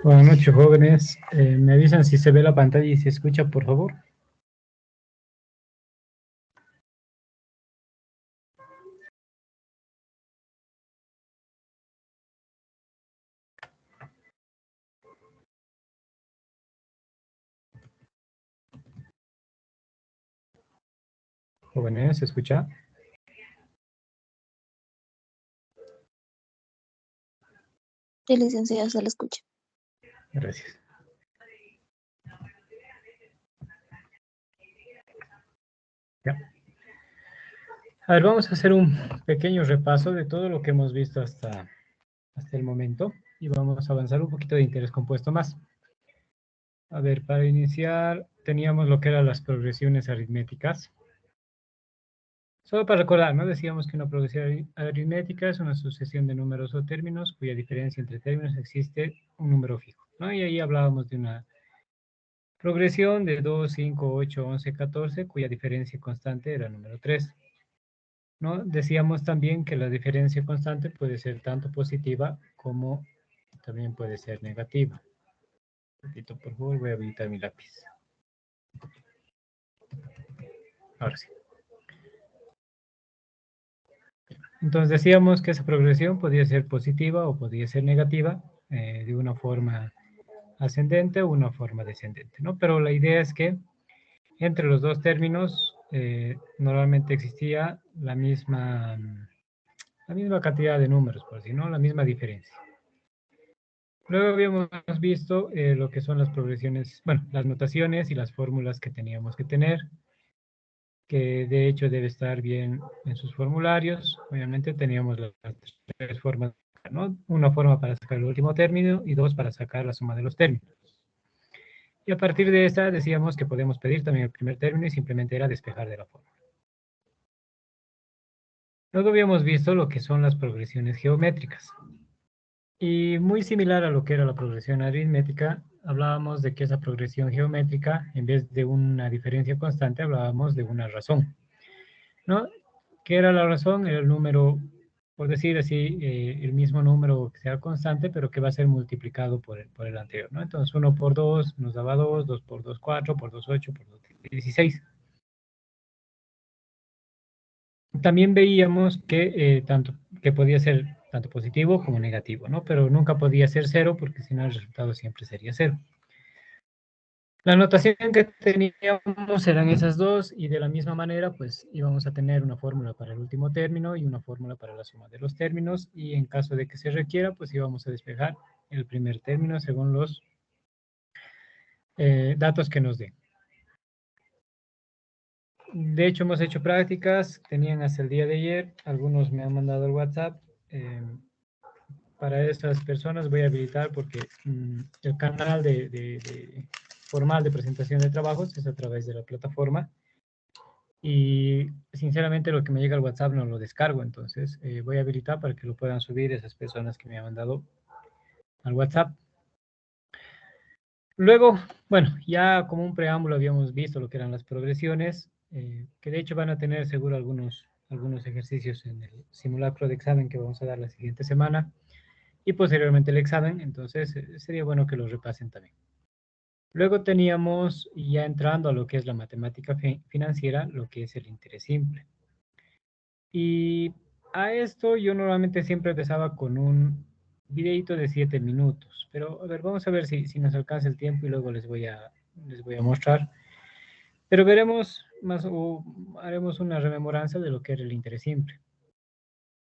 Buenas noches, jóvenes. Me avisan si se ve la pantalla y se escucha, por favor. Jóvenes, ¿se escucha? Sí, licenciado, se lo escucha. Gracias. Ya. A ver, vamos a hacer un pequeño repaso de todo lo que hemos visto hasta el momento y vamos a avanzar un poquito de interés compuesto más. A ver, para iniciar teníamos lo que eran las progresiones aritméticas. Solo para recordar, ¿no? Decíamos que una progresión aritmética es una sucesión de números o términos cuya diferencia entre términos existe un número fijo, ¿no? Y ahí hablábamos de una progresión de 2, 5, 8, 11, 14, cuya diferencia constante era el número 3, ¿no? Decíamos también que la diferencia constante puede ser tanto positiva como también puede ser negativa. Un poquito, por favor, voy a habilitar mi lápiz. Ahora sí. Entonces decíamos que esa progresión podía ser positiva o podía ser negativa, de una forma ascendente o una forma descendente, ¿no? Pero la idea es que entre los dos términos normalmente existía la misma cantidad de números, por decir, ¿no? La misma diferencia. Luego habíamos visto lo que son las progresiones, bueno, las notaciones y las fórmulas que teníamos que tener, que de hecho debe estar bien en sus formularios. Obviamente teníamos las tres formas, ¿no? Una forma para sacar el último término y dos para sacar la suma de los términos. Y a partir de esta decíamos que podemos pedir también el primer término y simplemente era despejar de la fórmula. Luego habíamos visto lo que son las progresiones geométricas. Y muy similar a lo que era la progresión aritmética, hablábamos de que esa progresión geométrica, en vez de una diferencia constante, hablábamos de una razón, ¿no? ¿Qué era la razón? Era el número, por decir así, el mismo número que sea constante, pero que va a ser multiplicado por el anterior, ¿no? Entonces, 1 por 2 nos daba 2, 2 por 2, 4, por 2, 8, por 2, 16. También veíamos que podía ser tanto positivo como negativo, ¿no? Pero nunca podía ser cero porque si no el resultado siempre sería cero. La notación que teníamos eran esas dos y de la misma manera pues íbamos a tener una fórmula para el último término y una fórmula para la suma de los términos y en caso de que se requiera pues íbamos a despejar el primer término según los datos que nos den. De hecho hemos hecho prácticas, tenían hasta el día de ayer, algunos me han mandado el WhatsApp. Para estas personas voy a habilitar porque el canal formal de presentación de trabajos es a través de la plataforma y sinceramente lo que me llega al WhatsApp no lo descargo, entonces voy a habilitar para que lo puedan subir esas personas que me han mandado al WhatsApp. Luego, bueno, ya como un preámbulo habíamos visto lo que eran las progresiones, que de hecho van a tener seguro algunos ejercicios en el simulacro de examen que vamos a dar la siguiente semana y posteriormente el examen, entonces sería bueno que lo repasen también. Luego teníamos, ya entrando a lo que es la matemática financiera, lo que es el interés simple. Y a esto yo normalmente siempre empezaba con un videito de 7 minutos, pero a ver, vamos a ver si nos alcanza el tiempo y luego les voy a mostrar. Pero veremos más o haremos una rememoranza de lo que era el interés simple.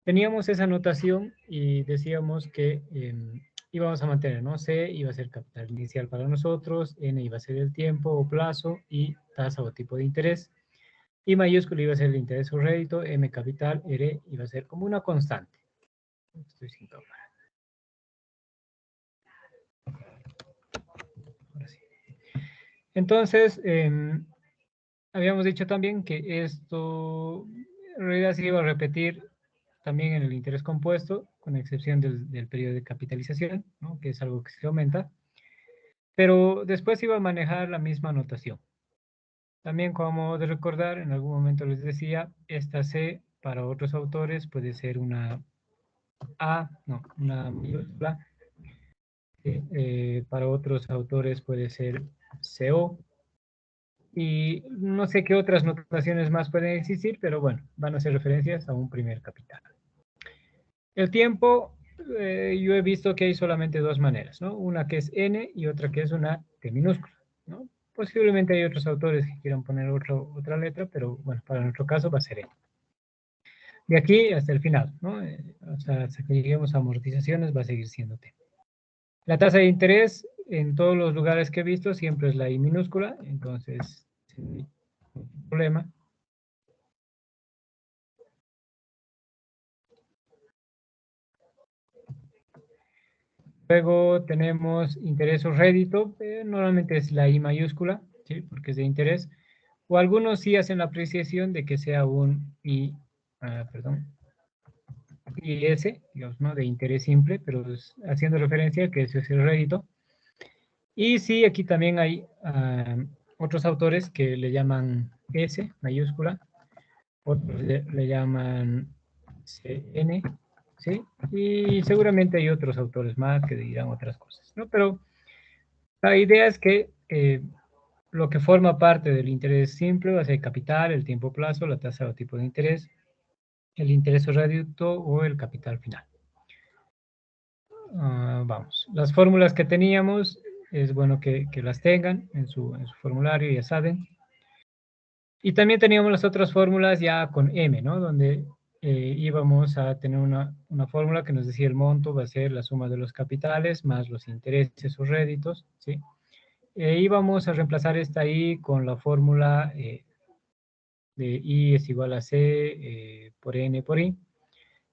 Teníamos esa notación y decíamos que íbamos a mantener, ¿no? C iba a ser capital inicial para nosotros, N iba a ser el tiempo o plazo y tasa o tipo de interés. Y mayúscula iba a ser el interés o rédito, M capital, R iba a ser como una constante. Estoy sin cámara. Ahora sí. Entonces, habíamos dicho también que esto en realidad se iba a repetir también en el interés compuesto, con excepción del periodo de capitalización, ¿no? Que es algo que se aumenta, pero después iba a manejar la misma notación. También como de recordar, en algún momento les decía, esta C para otros autores puede ser una A, no, una mayúscula, Para otros autores puede ser CO. Y no sé qué otras notaciones más pueden existir, pero bueno, van a ser referencias a un primer capital. El tiempo, yo he visto que hay solamente dos maneras, ¿no? Una que es N y otra que es una T minúscula, ¿no? Posiblemente hay otros autores que quieran poner otra letra, pero bueno, para nuestro caso va a ser N. De aquí hasta el final, ¿no? Hasta que lleguemos a amortizaciones va a seguir siendo T. La tasa de interés en todos los lugares que he visto siempre es la I minúscula, entonces, sin problema. Luego tenemos interés o rédito, normalmente es la I mayúscula, ¿sí? Porque es de interés. O algunos sí hacen la apreciación de que sea un IS, digamos, ¿no? De interés simple, pero haciendo referencia a que eso es el rédito. Y sí, aquí también hay otros autores que le llaman S mayúscula, otros le llaman CN, ¿sí? Y seguramente hay otros autores más que dirán otras cosas, ¿no? Pero la idea es que lo que forma parte del interés simple va a ser capital, el tiempo plazo, la tasa o tipo de interés, el interés o rédito o el capital final. Vamos, las fórmulas que teníamos es bueno que las tengan en su formulario, ya saben. Y también teníamos las otras fórmulas ya con M, ¿no? Donde íbamos a tener una fórmula que nos decía el monto va a ser la suma de los capitales más los intereses o réditos, ¿sí? Íbamos a reemplazar esta I con la fórmula de I es igual a C por N por I.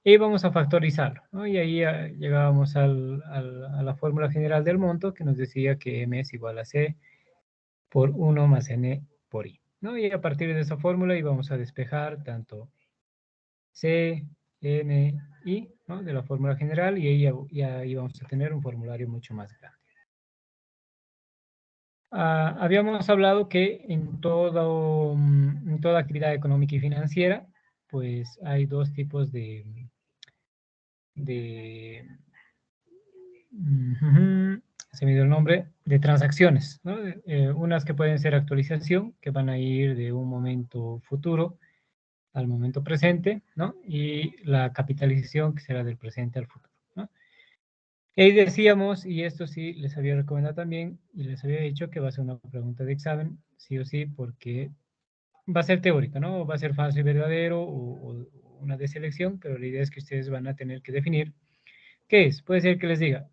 E íbamos a factorizarlo, ¿no? Y ahí llegábamos a la fórmula general del monto que nos decía que M es igual a C por 1 más N por I, ¿no? Y a partir de esa fórmula íbamos a despejar tanto C, N, I, ¿no? De la fórmula general y ahí ya íbamos a tener un formulario mucho más grande. Habíamos hablado que en toda actividad económica y financiera, pues hay dos tipos se me dio el nombre, de transacciones, ¿no? Unas que pueden ser actualización, que van a ir de un momento futuro al momento presente, ¿no? Y la capitalización, que será del presente al futuro, ¿no? Y decíamos, y esto sí les había recomendado también, y les había dicho que va a ser una pregunta de examen, sí o sí, porque va a ser teórica, ¿no? Va a ser falso y verdadero o una de selección, pero la idea es que ustedes van a tener que definir qué es. Puede ser que les diga,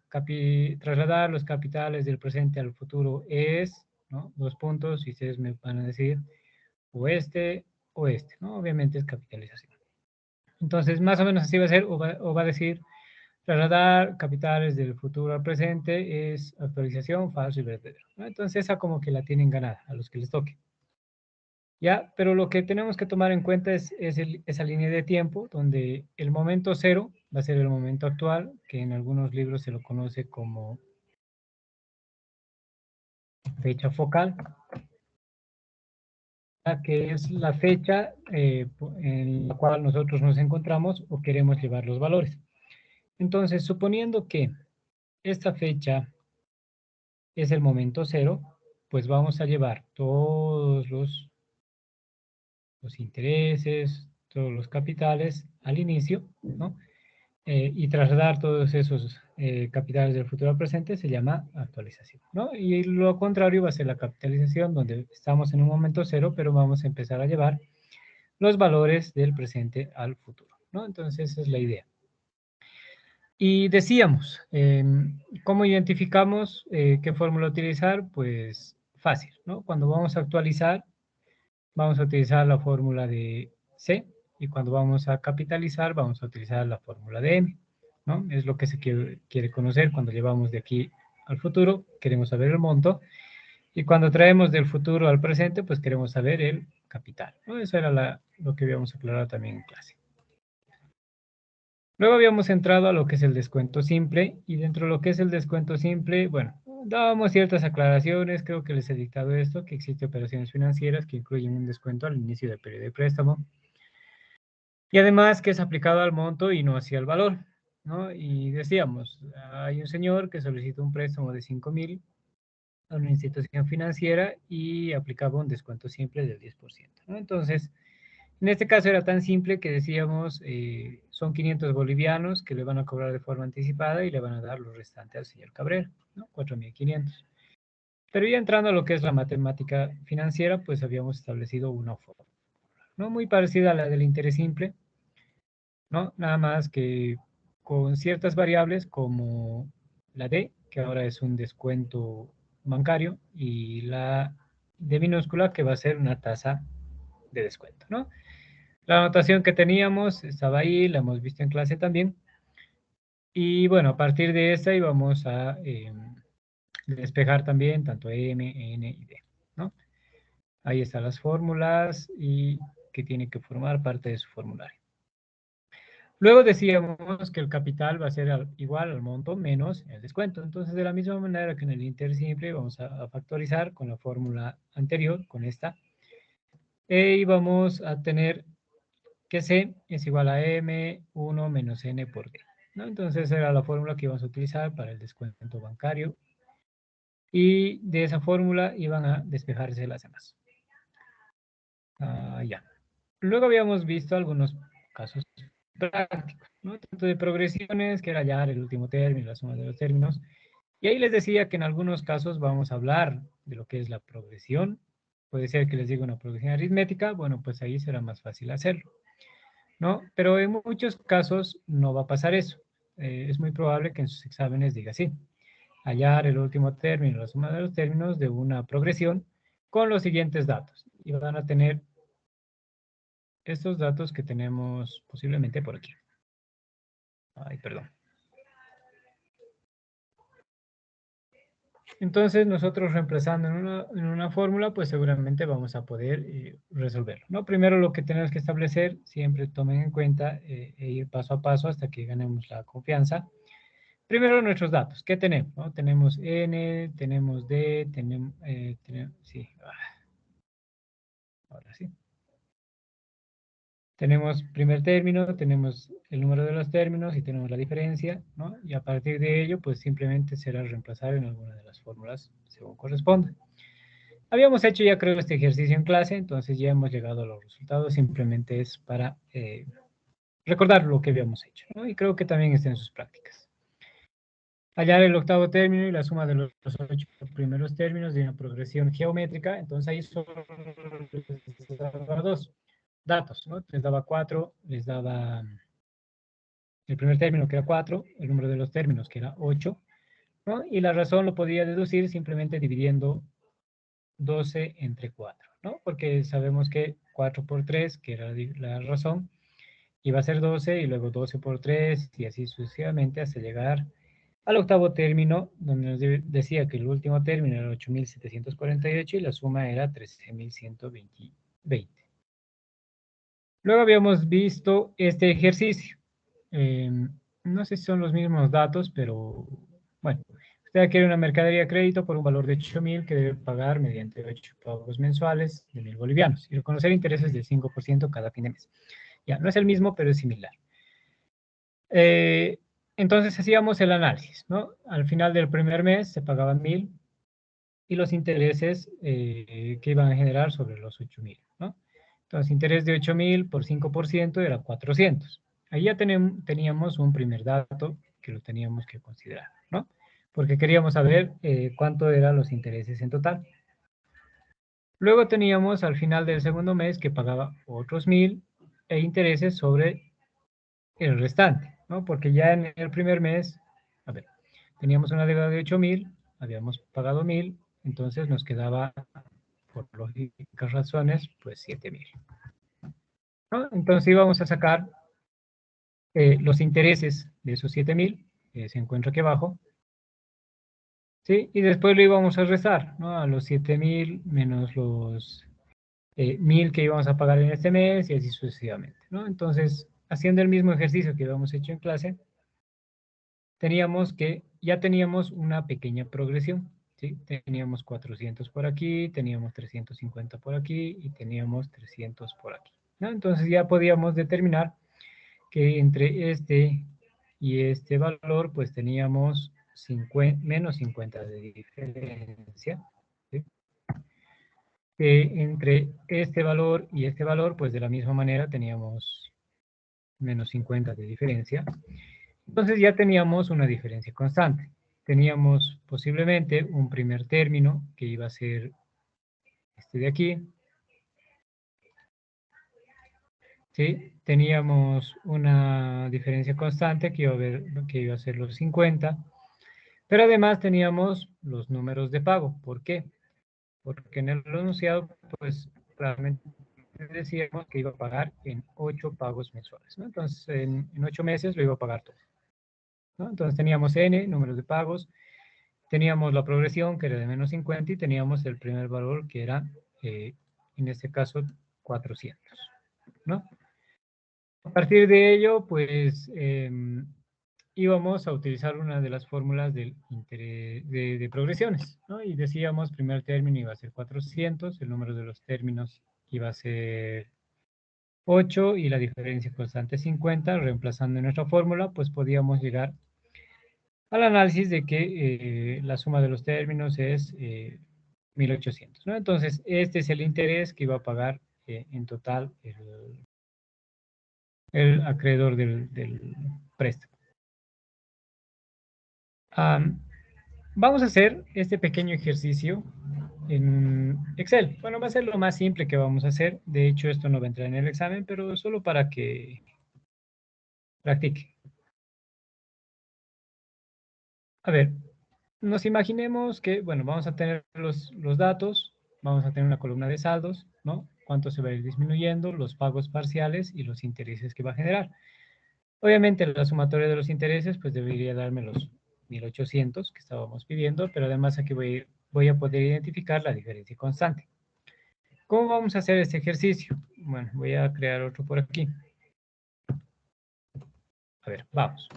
trasladar los capitales del presente al futuro es, ¿no? Dos puntos, y ustedes me van a decir o este, ¿no? Obviamente es capitalización. Entonces, más o menos así va a ser, o va a decir, trasladar capitales del futuro al presente es actualización, falso y verdadero, ¿no? Entonces, esa como que la tienen ganada a los que les toque. Ya, pero lo que tenemos que tomar en cuenta es esa línea de tiempo donde el momento cero va a ser el momento actual, que en algunos libros se lo conoce como fecha focal, que es la fecha en la cual nosotros nos encontramos o queremos llevar los valores. Entonces, suponiendo que esta fecha es el momento cero, pues vamos a llevar todos los intereses, todos los capitales al inicio, ¿no? Y trasladar todos esos capitales del futuro al presente se llama actualización, ¿no? Y lo contrario va a ser la capitalización, donde estamos en un momento cero, pero vamos a empezar a llevar los valores del presente al futuro, ¿no? Entonces, esa es la idea. Y decíamos, ¿cómo identificamos qué fórmula utilizar? Pues fácil, ¿no? Cuando vamos a actualizar, vamos a utilizar la fórmula de C, y cuando vamos a capitalizar, vamos a utilizar la fórmula de M, ¿no? Es lo que se quiere conocer cuando llevamos de aquí al futuro, queremos saber el monto, y cuando traemos del futuro al presente, pues queremos saber el capital, ¿no? Eso era lo que habíamos aclarado también en clase. Luego habíamos entrado a lo que es el descuento simple, y dentro de lo que es el descuento simple, bueno, dábamos ciertas aclaraciones, creo que les he dictado esto, que existen operaciones financieras que incluyen un descuento al inicio del periodo de préstamo, y además que es aplicado al monto y no hacia el valor, ¿no? Y decíamos, hay un señor que solicitó un préstamo de 5.000 a una institución financiera y aplicaba un descuento simple del 10%, ¿no? Entonces, en este caso era tan simple que decíamos, son 500 bolivianos que le van a cobrar de forma anticipada y le van a dar lo restante al señor Cabrera, ¿no? 4.500. Pero ya entrando a lo que es la matemática financiera, pues habíamos establecido una fórmula, ¿no? Muy parecida a la del interés simple, ¿no? Nada más que con ciertas variables como la D, que ahora es un descuento bancario, y la D minúscula, que va a ser una tasa de descuento, ¿no? La anotación que teníamos estaba ahí, la hemos visto en clase también. Y bueno, a partir de esta íbamos a despejar también tanto M, N y D, ¿no? Ahí están las fórmulas y que tiene que formar parte de su formulario. Luego decíamos que el capital va a ser igual al monto menos el descuento. Entonces, de la misma manera que en el inter simple, vamos a factorizar con la fórmula anterior, con esta, y vamos a tener que C es igual a M1 menos N por D, ¿no? Entonces, era la fórmula que íbamos a utilizar para el descuento bancario. Y de esa fórmula iban a despejarse las demás. Ya. Luego habíamos visto algunos casos prácticos, ¿no? Tanto de progresiones, que era hallar el último término, la suma de los términos. Y ahí les decía que en algunos casos vamos a hablar de lo que es la progresión. Puede ser que les diga una progresión aritmética, bueno, pues ahí será más fácil hacerlo, ¿no? Pero en muchos casos no va a pasar eso. Es muy probable que en sus exámenes diga así: hallar el último término, la suma de los términos de una progresión con los siguientes datos. Y van a tener estos datos que tenemos posiblemente por aquí. Ay, perdón. Entonces, nosotros reemplazando en una fórmula, pues seguramente vamos a poder resolverlo, ¿no? Primero lo que tenemos que establecer, siempre tomen en cuenta e ir paso a paso hasta que ganemos la confianza. Primero nuestros datos, ¿qué tenemos? ¿No? Tenemos N, tenemos D, sí, ahora sí. Tenemos primer término, tenemos el número de los términos y tenemos la diferencia, ¿no? Y a partir de ello, pues simplemente será reemplazar en alguna de las fórmulas según corresponda. Habíamos hecho ya creo este ejercicio en clase, entonces ya hemos llegado a los resultados, simplemente es para recordar lo que habíamos hecho, ¿no? Y creo que también está en sus prácticas. Hallar el octavo término y la suma de los 8 primeros términos de una progresión geométrica, entonces ahí solo les daba dos datos, ¿no? Les daba 4, les daba el primer término que era 4, el número de los términos que era 8, ¿no? Y la razón lo podía deducir simplemente dividiendo 12 entre 4, ¿no? Porque sabemos que 4 por 3, que era la razón, iba a ser 12 y luego 12 por 3 y así sucesivamente hasta llegar al octavo término, donde nos decía que el último término era 8.748 y la suma era 13.120. Luego habíamos visto este ejercicio. Eh, no sé si son los mismos datos, pero bueno, usted adquiere una mercadería a crédito por un valor de 8.000 que debe pagar mediante 8 pagos mensuales de 1.000 bolivianos y reconocer intereses del 5% cada fin de mes. Ya, no es el mismo, pero es similar. Entonces hacíamos el análisis, ¿no? Al final del primer mes se pagaban 1.000 y los intereses que iban a generar sobre los 8.000, ¿no? Entonces, interés de 8.000 por 5% era 400. Ahí ya teníamos un primer dato que lo teníamos que considerar, ¿no? Porque queríamos saber cuánto eran los intereses en total. Luego teníamos al final del segundo mes que pagaba otros 1.000 e intereses sobre el restante, ¿no? Porque ya en el primer mes, a ver, teníamos una deuda de 8.000, habíamos pagado 1.000, entonces nos quedaba, por lógicas razones, pues 7.000, ¿no? Entonces íbamos a sacar los intereses de esos 7.000, que se encuentra aquí abajo, ¿sí? Y después lo íbamos a restar, ¿no? A los 7.000 menos los 1.000 que íbamos a pagar en este mes y así sucesivamente, ¿no? Entonces, haciendo el mismo ejercicio que habíamos hecho en clase, ya teníamos una pequeña progresión, ¿sí? Teníamos 400 por aquí, teníamos 350 por aquí y teníamos 300 por aquí, ¿no? Entonces ya podíamos determinar que entre este y este valor, pues teníamos menos 50 de diferencia. ¿Sí? Entre este valor y este valor, pues de la misma manera teníamos menos 50 de diferencia. Entonces ya teníamos una diferencia constante. Teníamos posiblemente un primer término que iba a ser este de aquí. ¿Sí? Teníamos una diferencia constante que iba a ser los 50. Pero además teníamos los números de pago. ¿Por qué? Porque en el enunciado, pues realmente decíamos que iba a pagar en 8 pagos mensuales, ¿no? Entonces, en 8 meses lo iba a pagar todo, ¿no? Entonces teníamos N, números de pagos, teníamos la progresión que era de menos 50 y teníamos el primer valor que era, en este caso, 400, ¿no? A partir de ello, pues íbamos a utilizar una de las fórmulas de progresiones, ¿no? Y decíamos, primer término iba a ser 400, el número de los términos iba a ser 8 y la diferencia constante 50, reemplazando en nuestra fórmula, pues podíamos llegar al análisis de que la suma de los términos es 1800, ¿no? Entonces, este es el interés que iba a pagar en total el acreedor del préstamo. Vamos a hacer este pequeño ejercicio en Excel. Bueno, va a ser lo más simple que vamos a hacer. De hecho, esto no va a entrar en el examen, pero solo para que practique. A ver, nos imaginemos que, bueno, vamos a tener los datos, vamos a tener una columna de saldos, ¿no? Cuánto se va a ir disminuyendo, los pagos parciales y los intereses que va a generar. Obviamente, la sumatoria de los intereses, pues debería darme los 1800 que estábamos pidiendo, pero además aquí voy a poder identificar la diferencia constante. ¿Cómo vamos a hacer este ejercicio? Bueno, voy a crear otro por aquí. A ver, vamos.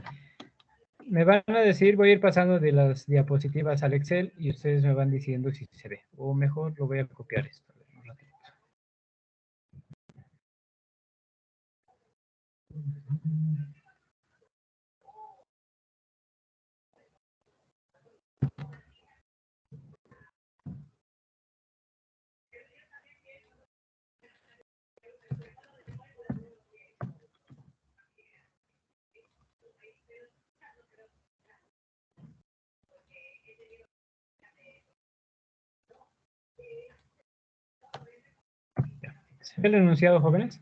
Me van a decir, voy a ir pasando de las diapositivas al Excel y ustedes me van diciendo si se ve. O mejor, lo voy a copiar esto. A ver, un ratito. ¿Se ve el enunciado, jóvenes?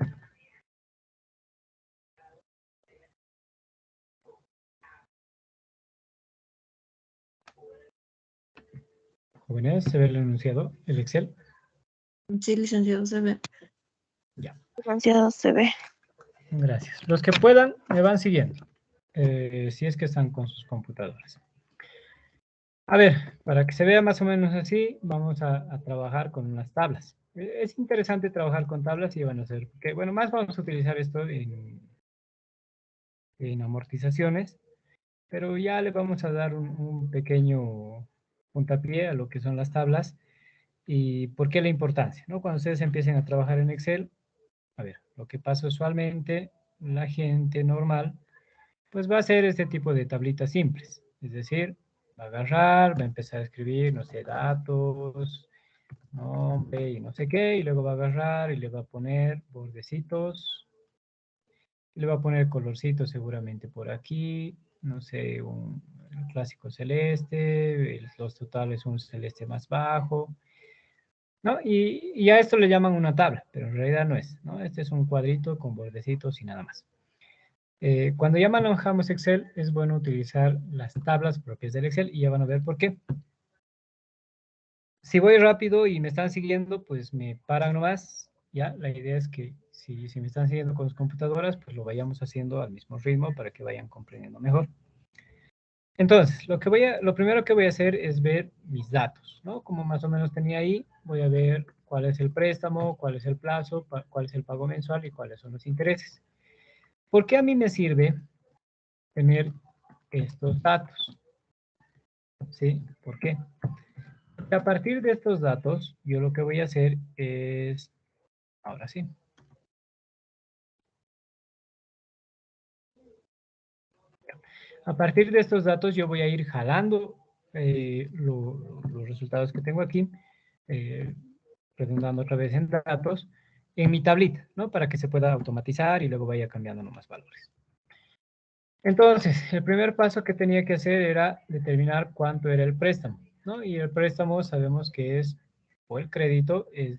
Jóvenes, ¿se ve el enunciado, el Excel? Sí, licenciado, se ve. Ya. Licenciado, se ve. Gracias. Los que puedan, me van siguiendo. Si es que están con sus computadoras. A ver, para que se vea más o menos así, vamos a trabajar con unas tablas. Es interesante trabajar con tablas y van a ser, que bueno, más vamos a utilizar esto en amortizaciones, pero ya le vamos a dar un pequeño puntapié a lo que son las tablas y por qué la importancia, ¿no? Cuando ustedes empiecen a trabajar en Excel, a ver, lo que pasa usualmente, la gente normal, pues va a hacer este tipo de tablitas simples, es decir, va a agarrar, va a empezar a escribir, no sé, datos, nombre y no sé qué, y luego va a agarrar y le va a poner bordecitos, y le va a poner colorcitos seguramente por aquí, no sé, un clásico celeste, los totales un celeste más bajo, ¿no? Y a esto le llaman una tabla, pero en realidad no es, ¿no? Este es un cuadrito con bordecitos y nada más. Cuando ya manejamos Excel, es bueno utilizar las tablas propias del Excel y ya van a ver por qué. Si voy rápido y me están siguiendo, pues me paran nomás. Ya, la idea es que si me están siguiendo con sus computadoras, pues lo vayamos haciendo al mismo ritmo para que vayan comprendiendo mejor. Entonces, lo primero que voy a hacer es ver mis datos, ¿no? Como más o menos tenía ahí, voy a ver cuál es el préstamo, cuál es el plazo, cuál es el pago mensual y cuáles son los intereses. ¿Por qué a mí me sirve tener estos datos? ¿Sí? ¿Por qué? A partir de estos datos, yo lo que voy a hacer es, ahora sí, A partir de estos datos yo voy a ir jalando los resultados que tengo aquí, redundando otra vez en datos, en mi tablita, ¿no? Para que se pueda automatizar y luego vaya cambiando nomás valores. Entonces, el primer paso que tenía que hacer era determinar cuánto era el préstamo, ¿no? Y el préstamo sabemos que es, o el crédito, es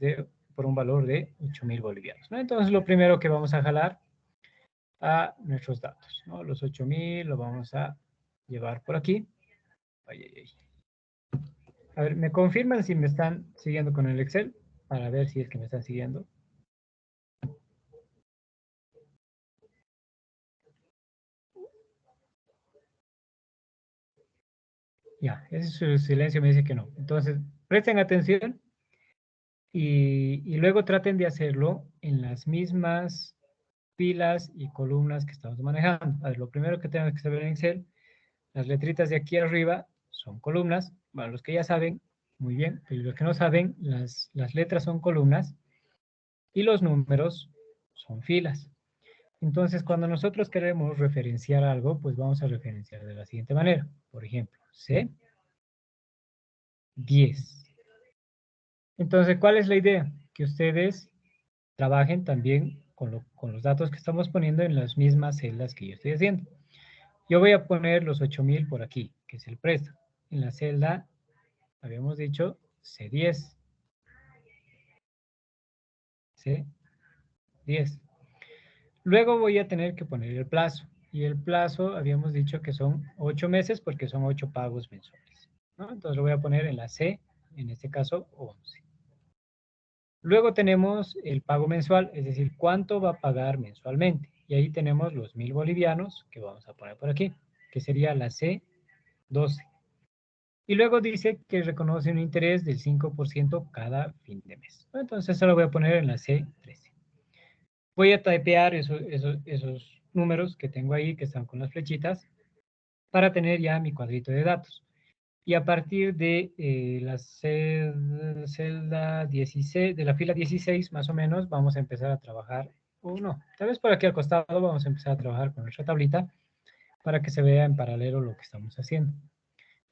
por un valor de 8.000 bolivianos, ¿no? Entonces, lo primero que vamos a jalar a nuestros datos, ¿no? Los 8.000 lo vamos a llevar por aquí. Ay, ay, ay. A ver, ¿me confirman si me están siguiendo con el Excel? Para ver si es que me están siguiendo. Ya, ese silencio me dice que no. Entonces, presten atención y luego traten de hacerlo en las mismas filas y columnas que estamos manejando. A ver, lo primero que tenemos que saber en Excel, las letritas de aquí arriba son columnas. Bueno, los que ya saben, muy bien, pero los que no saben, las letras son columnas y los números son filas. Entonces, cuando nosotros queremos referenciar algo, pues vamos a referenciar de la siguiente manera. Por ejemplo, C10. Entonces, ¿cuál es la idea? Que ustedes trabajen también con los datos que estamos poniendo en las mismas celdas que yo estoy haciendo. Yo voy a poner los 8.000 por aquí, que es el préstamo. En la celda, habíamos dicho C10. C10. Luego voy a tener que poner el plazo. Y el plazo, habíamos dicho que son 8 meses porque son 8 pagos mensuales, ¿no? Entonces lo voy a poner en la C, en este caso 11. Luego tenemos el pago mensual, es decir, cuánto va a pagar mensualmente. Y ahí tenemos los 1.000 bolivianos que vamos a poner por aquí, que sería la C12. Y luego dice que reconoce un interés del 5% cada fin de mes. Entonces eso lo voy a poner en la C13. Voy a typear esos números que tengo ahí, que están con las flechitas, para tener ya mi cuadrito de datos. Y a partir de la celda 16, de la fila 16 más o menos, vamos a empezar a trabajar, o no, tal vez por aquí al costado vamos a empezar a trabajar con nuestra tablita para que se vea en paralelo lo que estamos haciendo.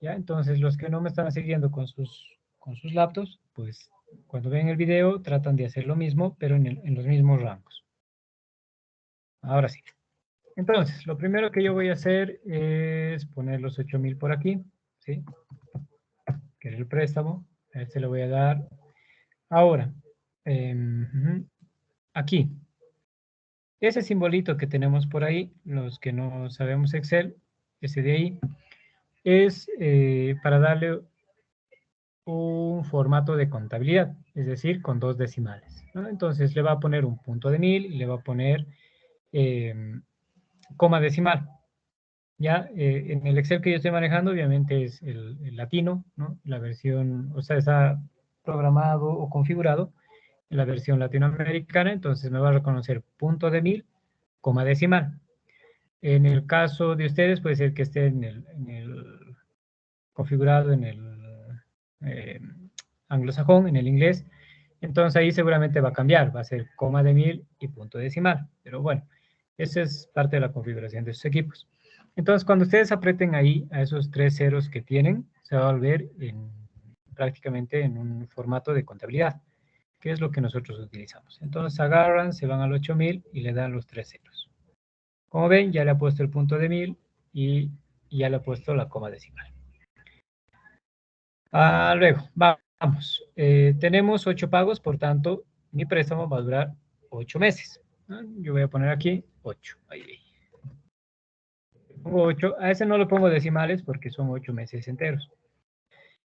¿Ya? Entonces, los que no me están siguiendo con sus laptops, pues cuando ven el video tratan de hacer lo mismo, pero en los mismos rangos. Ahora sí. Entonces, lo primero que yo voy a hacer es poner los 8.000 por aquí, ¿sí? Que es el préstamo. A este le voy a dar. Ahora, aquí, ese simbolito que tenemos por ahí, los que no sabemos Excel, ese de ahí, es para darle un formato de contabilidad, es decir, con 2 decimales, ¿no? Entonces le va a poner un punto de 1.000 y le va a poner coma decimal. Ya en el Excel que yo estoy manejando, obviamente es el latino, ¿no? La versión, o sea, está programado o configurado en la versión latinoamericana, entonces me va a reconocer punto de 1.000, coma decimal. En el caso de ustedes, puede ser que esté configurado en el eh, anglosajón, en el inglés. Entonces ahí seguramente va a cambiar, va a ser coma de 1.000 y punto decimal. Pero bueno, esa es parte de la configuración de sus equipos. Entonces cuando ustedes aprieten ahí a esos 3 ceros que tienen, se va a volver prácticamente en un formato de contabilidad, que es lo que nosotros utilizamos. Entonces agarran, se van al 8.000 y le dan los 3 ceros. Como ven, ya le ha puesto el punto de 1.000 y ya le ha puesto la coma decimal. Luego, vamos. Tenemos 8 pagos, por tanto, mi préstamo va a durar 8 meses. ¿No? Yo voy a poner aquí 8. Ahí. Pongo 8. A ese no lo pongo decimales porque son 8 meses enteros.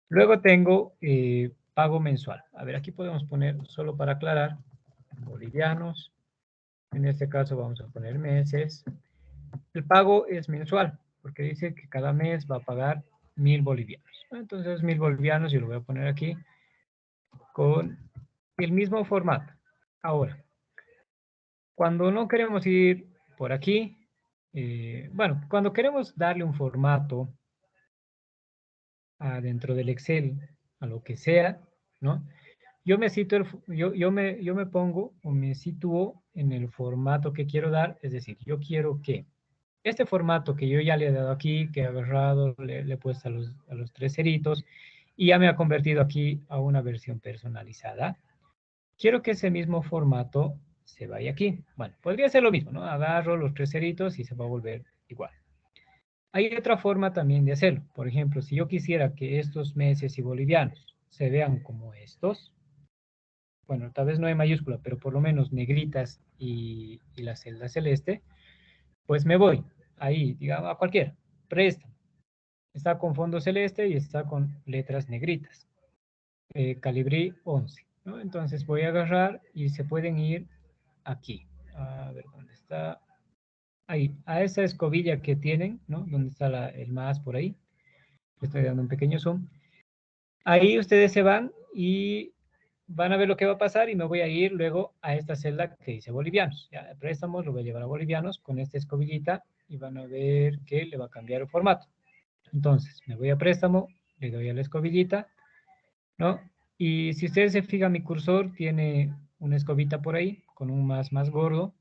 Luego tengo pago mensual. A ver, aquí podemos poner, solo para aclarar, bolivianos. En este caso vamos a poner meses. El pago es mensual, porque dice que cada mes va a pagar 1.000 bolivianos. Entonces, 1.000 bolivianos yo lo voy a poner aquí con el mismo formato. Ahora, cuando no queremos ir por aquí, bueno, cuando queremos darle un formato dentro del Excel, a lo que sea, ¿no? Yo me pongo o me sitúo en el formato que quiero dar, es decir, yo quiero que Este formato que yo ya le he dado aquí, que he agarrado, le he puesto a los tres ceritos, y ya me ha convertido aquí a una versión personalizada. Quiero que ese mismo formato se vaya aquí. Bueno, podría ser lo mismo, ¿no? Agarro los tres ceritos y se va a volver igual. Hay otra forma también de hacerlo. Por ejemplo, si yo quisiera que estos meses y bolivianos se vean como estos, bueno, tal vez no hay mayúscula, pero por lo menos negritas y la celda celeste, pues me voy ahí, digamos, a cualquiera. Préstamo. Está con fondo celeste y está con letras negritas. Calibrí 11, ¿no? Entonces voy a agarrar y se pueden ir aquí. A ver, ¿dónde está? Ahí, a esa escobilla que tienen, ¿no? Donde está el más por ahí. Le estoy dando un pequeño zoom. Ahí ustedes se van y van a ver lo que va a pasar y me voy a ir luego a esta celda que dice bolivianos. Ya, el préstamo lo voy a llevar a bolivianos con esta escobillita y van a ver que le va a cambiar el formato. Entonces, me voy a préstamo, le doy a la escobillita, ¿no? Y si ustedes se fijan, mi cursor tiene una escobita por ahí con un más gordo.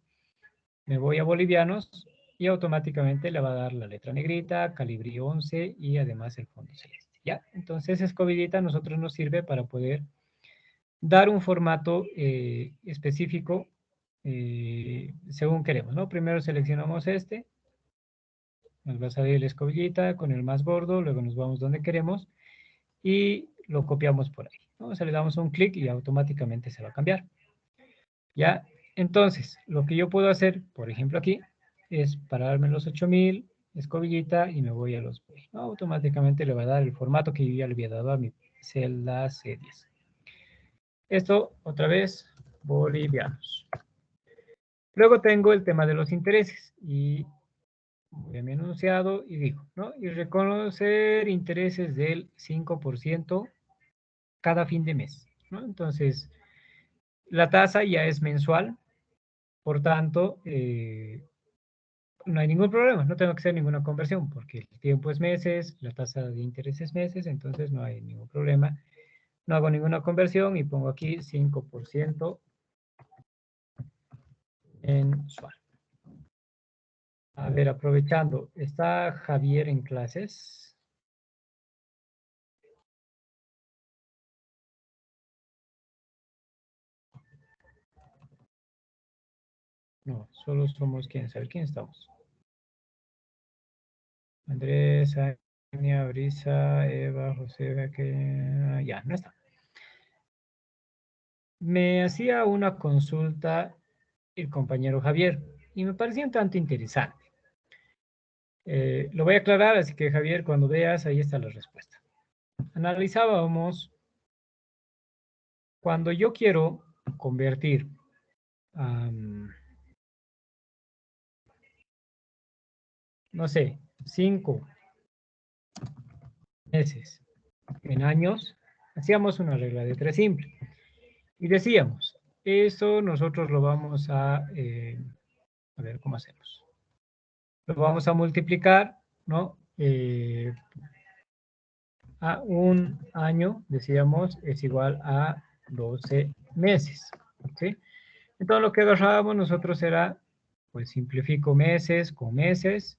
Me voy a bolivianos y automáticamente le va a dar la letra negrita, calibrí 11 y además el fondo celeste. ¿Ya? Entonces, esa escobillita a nosotros nos sirve para poder dar un formato específico según queremos, ¿no? Primero seleccionamos este, nos va a salir la escobillita con el más gordo, luego nos vamos donde queremos y lo copiamos por ahí, ¿no? O sea, le damos un clic y automáticamente se va a cambiar. ¿Ya? Entonces, lo que yo puedo hacer, por ejemplo aquí, es pararme en los 8000, escobillita y me voy a los... ¿no? Automáticamente le va a dar el formato que yo ya le había dado a mi celda C10. Esto, otra vez, bolivianos. Luego tengo el tema de los intereses y voy a mi enunciado y digo, ¿no? Y reconocer intereses del 5% cada fin de mes, ¿no? Entonces, la tasa ya es mensual, por tanto, no hay ningún problema, no tengo que hacer ninguna conversión porque el tiempo es meses, la tasa de interés es meses, entonces no hay ningún problema. No hago ninguna conversión y pongo aquí 5% mensual. A ver, aprovechando, ¿está Javier en clases? No, solo somos quién sabe quién estamos. Andrés, Ania, Brisa, Eva, José, que ya, no está. Me hacía una consulta el compañero Javier y me parecía un tanto interesante. Lo voy a aclarar, así que Javier, cuando veas, ahí está la respuesta. Analizábamos cuando yo quiero convertir, no sé, 5 meses en años, hacíamos una regla de 3 simple. Y decíamos, eso nosotros lo vamos a ver cómo hacemos. Lo vamos a multiplicar, ¿no? A un año, decíamos, es igual a 12 meses, ¿sí? Entonces lo que agarrábamos nosotros era, pues simplifico meses con meses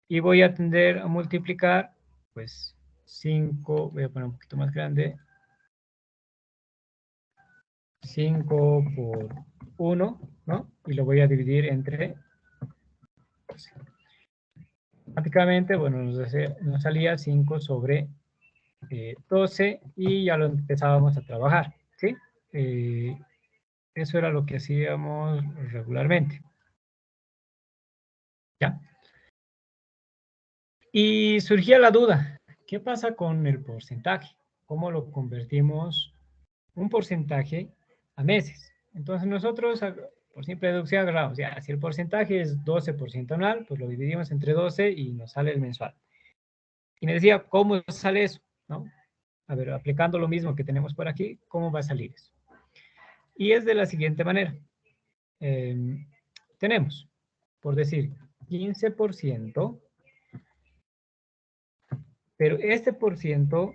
y voy a tender a multiplicar, pues 5, voy a poner un poquito más grande, 5 por 1, ¿no? Y lo voy a dividir entre 12. Prácticamente, bueno, nos salía 5 sobre 12 y ya lo empezábamos a trabajar, ¿sí? Eso era lo que hacíamos regularmente. ¿Ya? Y surgía la duda, ¿qué pasa con el porcentaje? ¿Cómo lo convertimos un porcentaje a meses? Entonces nosotros, por simple deducción, agarramos, ya, si el porcentaje es 12% anual, pues lo dividimos entre 12 y nos sale el mensual. Y me decía, ¿cómo sale eso? ¿No? A ver, aplicando lo mismo que tenemos por aquí, ¿cómo va a salir eso? Y es de la siguiente manera. Tenemos, por decir, 15%, pero este por ciento,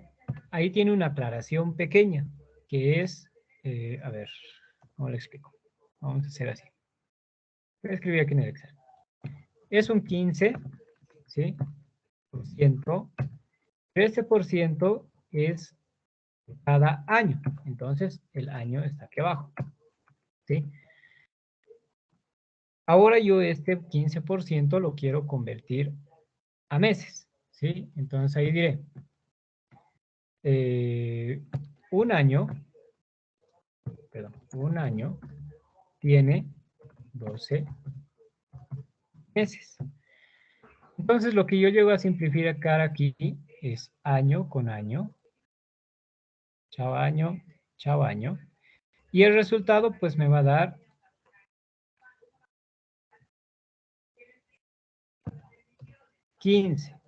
ahí tiene una aclaración pequeña, que es, a ver, ¿cómo le explico? Vamos a hacer así. Voy a escribir aquí en el Excel. es un 15, ¿sí? Por ciento. 13% es cada año. Entonces, el año está aquí abajo, ¿sí? Ahora yo este 15% lo quiero convertir a meses, ¿sí? Entonces ahí diré, un año tiene 12 meses. Entonces lo que yo llego a simplificar aquí es año con año, chao año, y el resultado pues me va a dar 15%,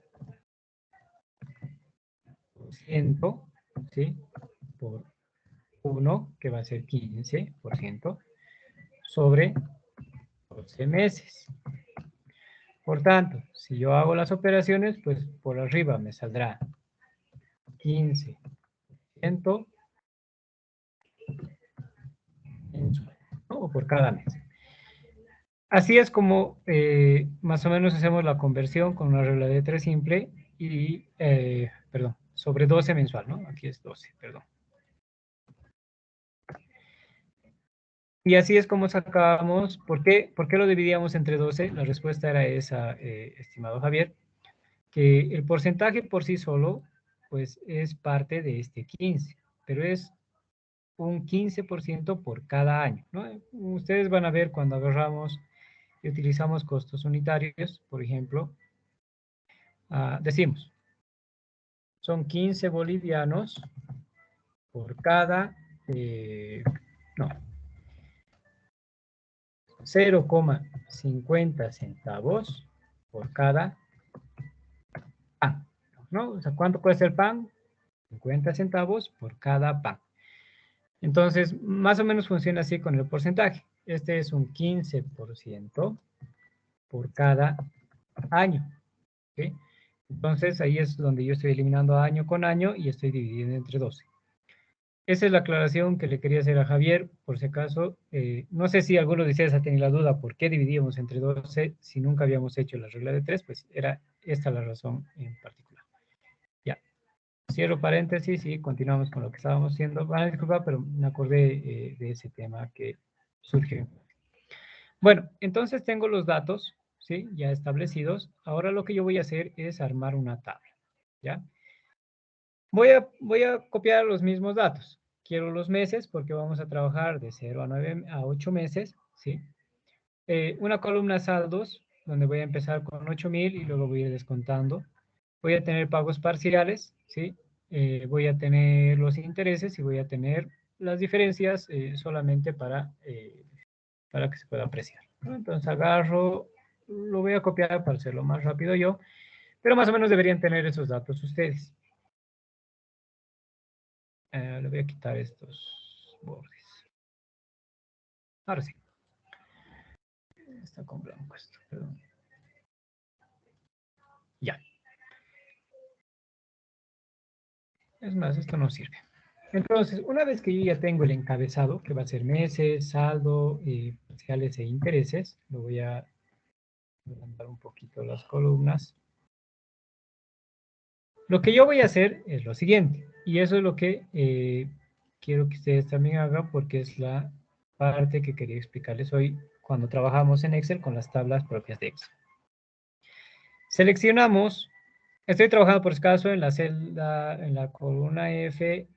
¿sí? Por 1, que va a ser 15%, sobre 12 meses. Por tanto, si yo hago las operaciones, pues por arriba me saldrá 15% mensual, ¿no? O por cada mes. Así es como más o menos hacemos la conversión con una regla de 3 simple y, perdón, sobre 12 mensual, ¿no? Aquí es 12, perdón. Y así es como sacamos, ¿por qué lo dividíamos entre 12? La respuesta era esa, estimado Javier, que el porcentaje por sí solo, pues es parte de este 15, pero es un 15% por cada año, ¿no? Ustedes van a ver cuando agarramos y utilizamos costos unitarios, por ejemplo, decimos, son 15 bolivianos por cada, no, 0,50 centavos por cada pan, ¿no? O sea, ¿cuánto cuesta el pan? 50 centavos por cada pan. Entonces, más o menos funciona así con el porcentaje. Este es un 15% por cada año, ¿sí? Entonces, ahí es donde yo estoy eliminando año con año y estoy dividiendo entre 12. Esa es la aclaración que le quería hacer a Javier, por si acaso. No sé si alguno de ustedes ha tenido la duda por qué dividíamos entre 12 si nunca habíamos hecho la regla de 3, pues era esta la razón en particular. Ya. Cierro paréntesis y continuamos con lo que estábamos haciendo. Van a disculpar, pero me acordé de ese tema que surgió. Bueno, entonces tengo los datos, ¿sí? Ya establecidos. Ahora lo que yo voy a hacer es armar una tabla, ¿ya? Voy a copiar los mismos datos. Quiero los meses porque vamos a trabajar de 0 a 8 meses, ¿sí? Una columna saldos, donde voy a empezar con 8,000 y luego voy a ir descontando. Voy a tener pagos parciales, ¿sí? Voy a tener los intereses y voy a tener las diferencias solamente para que se pueda apreciar, ¿no? Entonces agarro, lo voy a copiar para hacerlo más rápido yo, pero más o menos deberían tener esos datos ustedes. Le voy a quitar estos bordes. Ahora sí. Está con blanco esto, perdón. Ya. Es más, esto no sirve. Entonces, una vez que yo ya tengo el encabezado, que va a ser meses, saldo, parciales e intereses, lo voy a agrandar un poquito las columnas. Lo que yo voy a hacer es lo siguiente, y eso es lo que quiero que ustedes también hagan porque es la parte que quería explicarles hoy cuando trabajamos en Excel con las tablas propias de Excel. Seleccionamos, estoy trabajando por caso en la celda, en la columna F,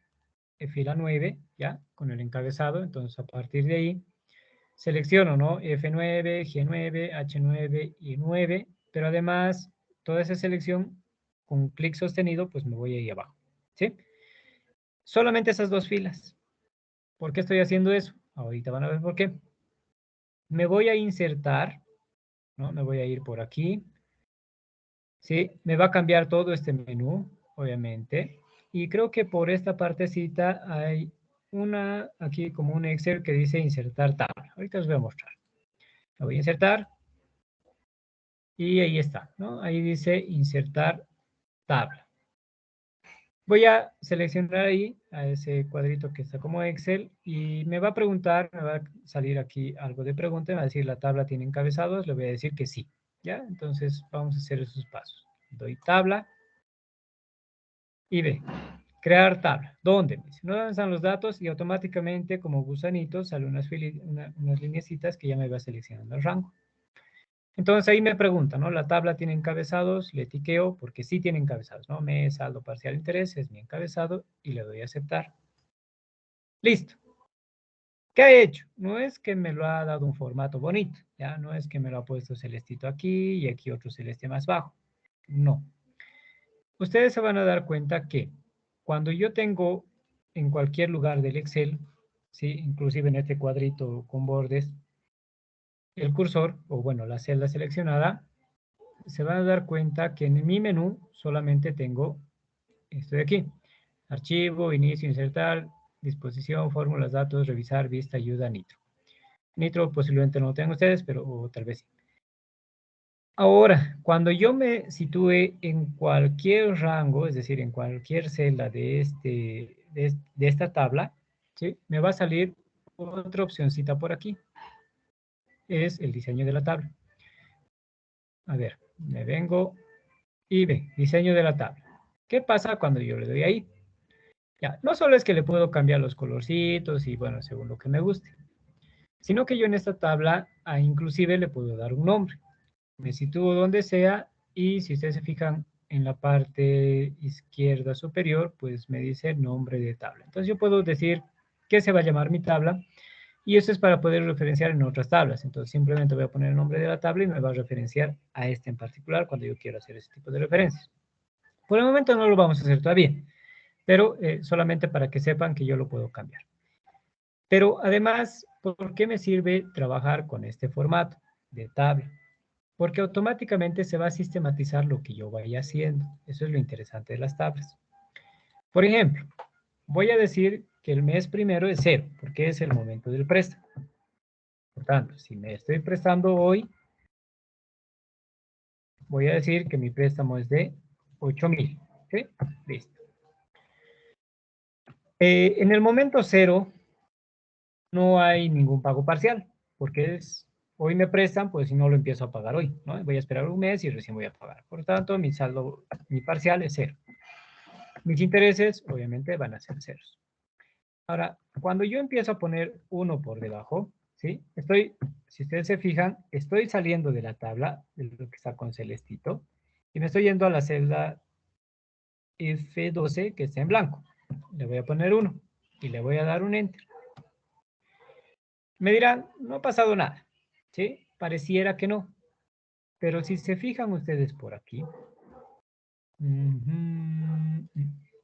fila 9, ya, con el encabezado, entonces a partir de ahí selecciono, ¿no? F9, G9, H9 y 9, pero además toda esa selección con clic sostenido, pues me voy ahí abajo, ¿sí? Solamente esas dos filas. ¿Por qué estoy haciendo eso? Ahorita van a ver por qué. Me voy a insertar, ¿no? Me voy a ir por aquí, ¿sí? Me va a cambiar todo este menú, obviamente. Y creo que por esta partecita hay una, aquí como un Excel que dice insertar tabla. Ahorita os voy a mostrar. La voy a insertar. Y ahí está, ¿no? Ahí dice insertar tabla. Voy a seleccionar ahí a ese cuadrito que está como Excel y me va a preguntar, me va a salir aquí algo de pregunta, me va a decir la tabla tiene encabezados, le voy a decir que sí. ¿Ya? Entonces vamos a hacer esos pasos. Doy tabla y ve. Crear tabla. ¿Dónde? No avanzan los datos y automáticamente como gusanito salen unas lineecitas que ya me va seleccionando el rango. Entonces ahí me pregunta, ¿no? La tabla tiene encabezados, le etiqueo porque sí tiene encabezados, ¿no? Mes, saldo, parcial, interés, es mi encabezado y le doy a aceptar. Listo. ¿Qué ha hecho? No es que me lo ha dado un formato bonito, ¿ya? No es que me lo ha puesto celestito aquí y aquí otro celeste más bajo. No. Ustedes se van a dar cuenta que cuando yo tengo en cualquier lugar del Excel, ¿sí? Inclusive en este cuadrito con bordes, el cursor, o bueno, la celda seleccionada, se van a dar cuenta que en mi menú solamente tengo esto de aquí. Archivo, inicio, insertar, disposición, fórmulas, datos, revisar, vista, ayuda, nitro. Nitro posiblemente no lo tengan ustedes, pero o tal vez sí. Ahora, cuando yo me sitúe en cualquier rango, es decir, en cualquier celda de esta tabla, ¿sí? Me va a salir otra opcióncita por aquí. Es el diseño de la tabla. A ver, me vengo y ve, diseño de la tabla. ¿Qué pasa cuando yo le doy ahí? Ya, no solo es que le puedo cambiar los colorcitos y bueno, según lo que me guste, sino que yo en esta tabla inclusive le puedo dar un nombre. Me sitúo donde sea y si ustedes se fijan en la parte izquierda superior, pues me dice nombre de tabla. Entonces yo puedo decir qué se va a llamar mi tabla y eso es para poder referenciar en otras tablas. Entonces simplemente voy a poner el nombre de la tabla y me va a referenciar a este en particular cuando yo quiero hacer ese tipo de referencias. Por el momento no lo vamos a hacer todavía, pero solamente para que sepan que yo lo puedo cambiar. Pero además, ¿por qué me sirve trabajar con este formato de tabla? Porque automáticamente se va a sistematizar lo que yo vaya haciendo. Eso es lo interesante de las tablas. Por ejemplo, voy a decir que el mes primero es 0, porque es el momento del préstamo. Por tanto, si me estoy prestando hoy, voy a decir que mi préstamo es de 8,000. ¿Sí? Listo. En el momento 0, no hay ningún pago parcial, porque hoy me prestan, pues si no lo empiezo a pagar hoy, ¿no? Voy a esperar un mes y recién voy a pagar. Por tanto, mi saldo, mi parcial es 0. Mis intereses, obviamente, van a ser ceros. Ahora, cuando yo empiezo a poner 1 por debajo, ¿sí? Si ustedes se fijan, estoy saliendo de la tabla, de lo que está con celestito, y me estoy yendo a la celda F12, que está en blanco. Le voy a poner 1 y le voy a dar un Enter. Me dirán, no ha pasado nada, ¿sí? Pareciera que no. Pero si se fijan ustedes por aquí,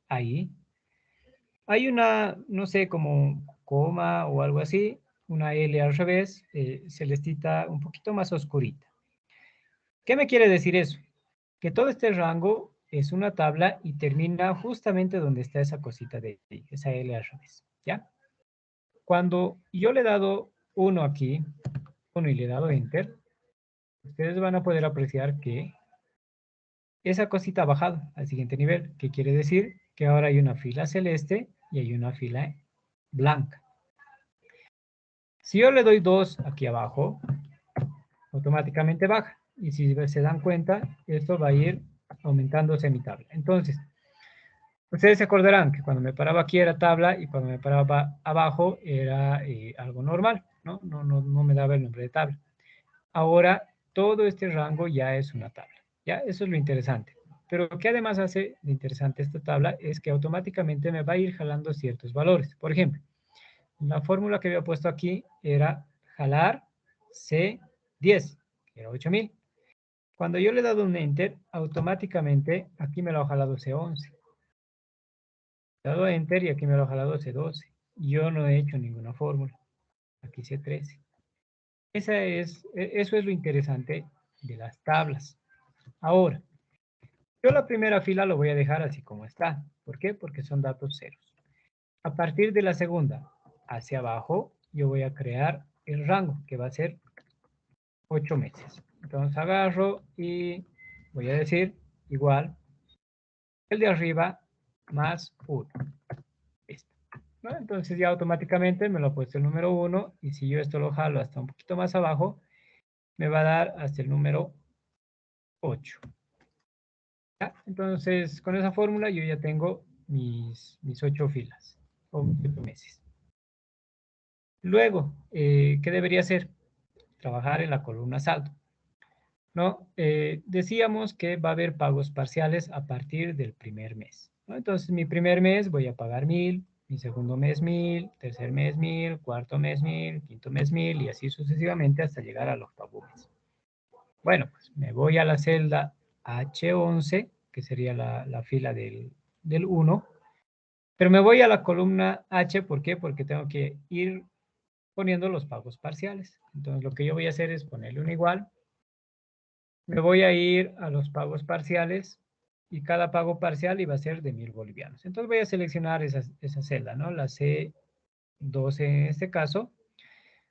ahí, hay una, no sé, como coma o algo así, una L al revés, celestita un poquito más oscurita. ¿Qué me quiere decir eso? Que todo este rango es una tabla y termina justamente donde está esa cosita de esa L al revés, ¿ya? Cuando yo le he dado 1 aquí, 1 y le he dado Enter, ustedes van a poder apreciar que esa cosita ha bajado al siguiente nivel, que quiere decir que ahora hay una fila celeste y hay una fila blanca. Si yo le doy 2 aquí abajo, automáticamente baja. Y si se dan cuenta, esto va a ir aumentándose mi tabla. Entonces, ustedes se acordarán que cuando me paraba aquí era tabla y cuando me paraba abajo era algo normal, ¿no? No me daba el nombre de tabla. Ahora, todo este rango ya es una tabla. ¿Ya? Eso es lo interesante. Pero lo que además hace de interesante esta tabla es que automáticamente me va a ir jalando ciertos valores. Por ejemplo, la fórmula que había puesto aquí era jalar C10, que era 8,000. Cuando yo le he dado un Enter, automáticamente aquí me lo ha jalado C11. Le he dado Enter y aquí me lo ha jalado C12. Yo no he hecho ninguna fórmula. Aquí C13. Eso es lo interesante de las tablas. Ahora, yo la primera fila lo voy a dejar así como está. ¿Por qué? Porque son datos ceros. A partir de la segunda hacia abajo, yo voy a crear el rango, que va a ser 8 meses. Entonces agarro y voy a decir igual el de arriba más 1. Listo. ¿No? Entonces ya automáticamente me lo ha puesto el número 1 y si yo esto lo jalo hasta un poquito más abajo, me va a dar hasta el número 8. ¿Ya? Entonces, con esa fórmula yo ya tengo mis 8 filas o 8 meses. Luego, ¿qué debería hacer? Trabajar en la columna saldo. ¿No? Decíamos que va a haber pagos parciales a partir del primer mes, ¿no? Entonces, mi primer mes voy a pagar 1000, mi segundo mes 1000, tercer mes 1000, cuarto mes 1000, quinto mes 1000 y así sucesivamente hasta llegar al octavo mes. Bueno, pues me voy a la celda H11, que sería la fila del 1, pero me voy a la columna H, ¿por qué? Porque tengo que ir poniendo los pagos parciales. Entonces, lo que yo voy a hacer es ponerle un igual. Me voy a ir a los pagos parciales y cada pago parcial iba a ser de 1000 bolivianos. Entonces voy a seleccionar esa celda, ¿no? La C12 en este caso.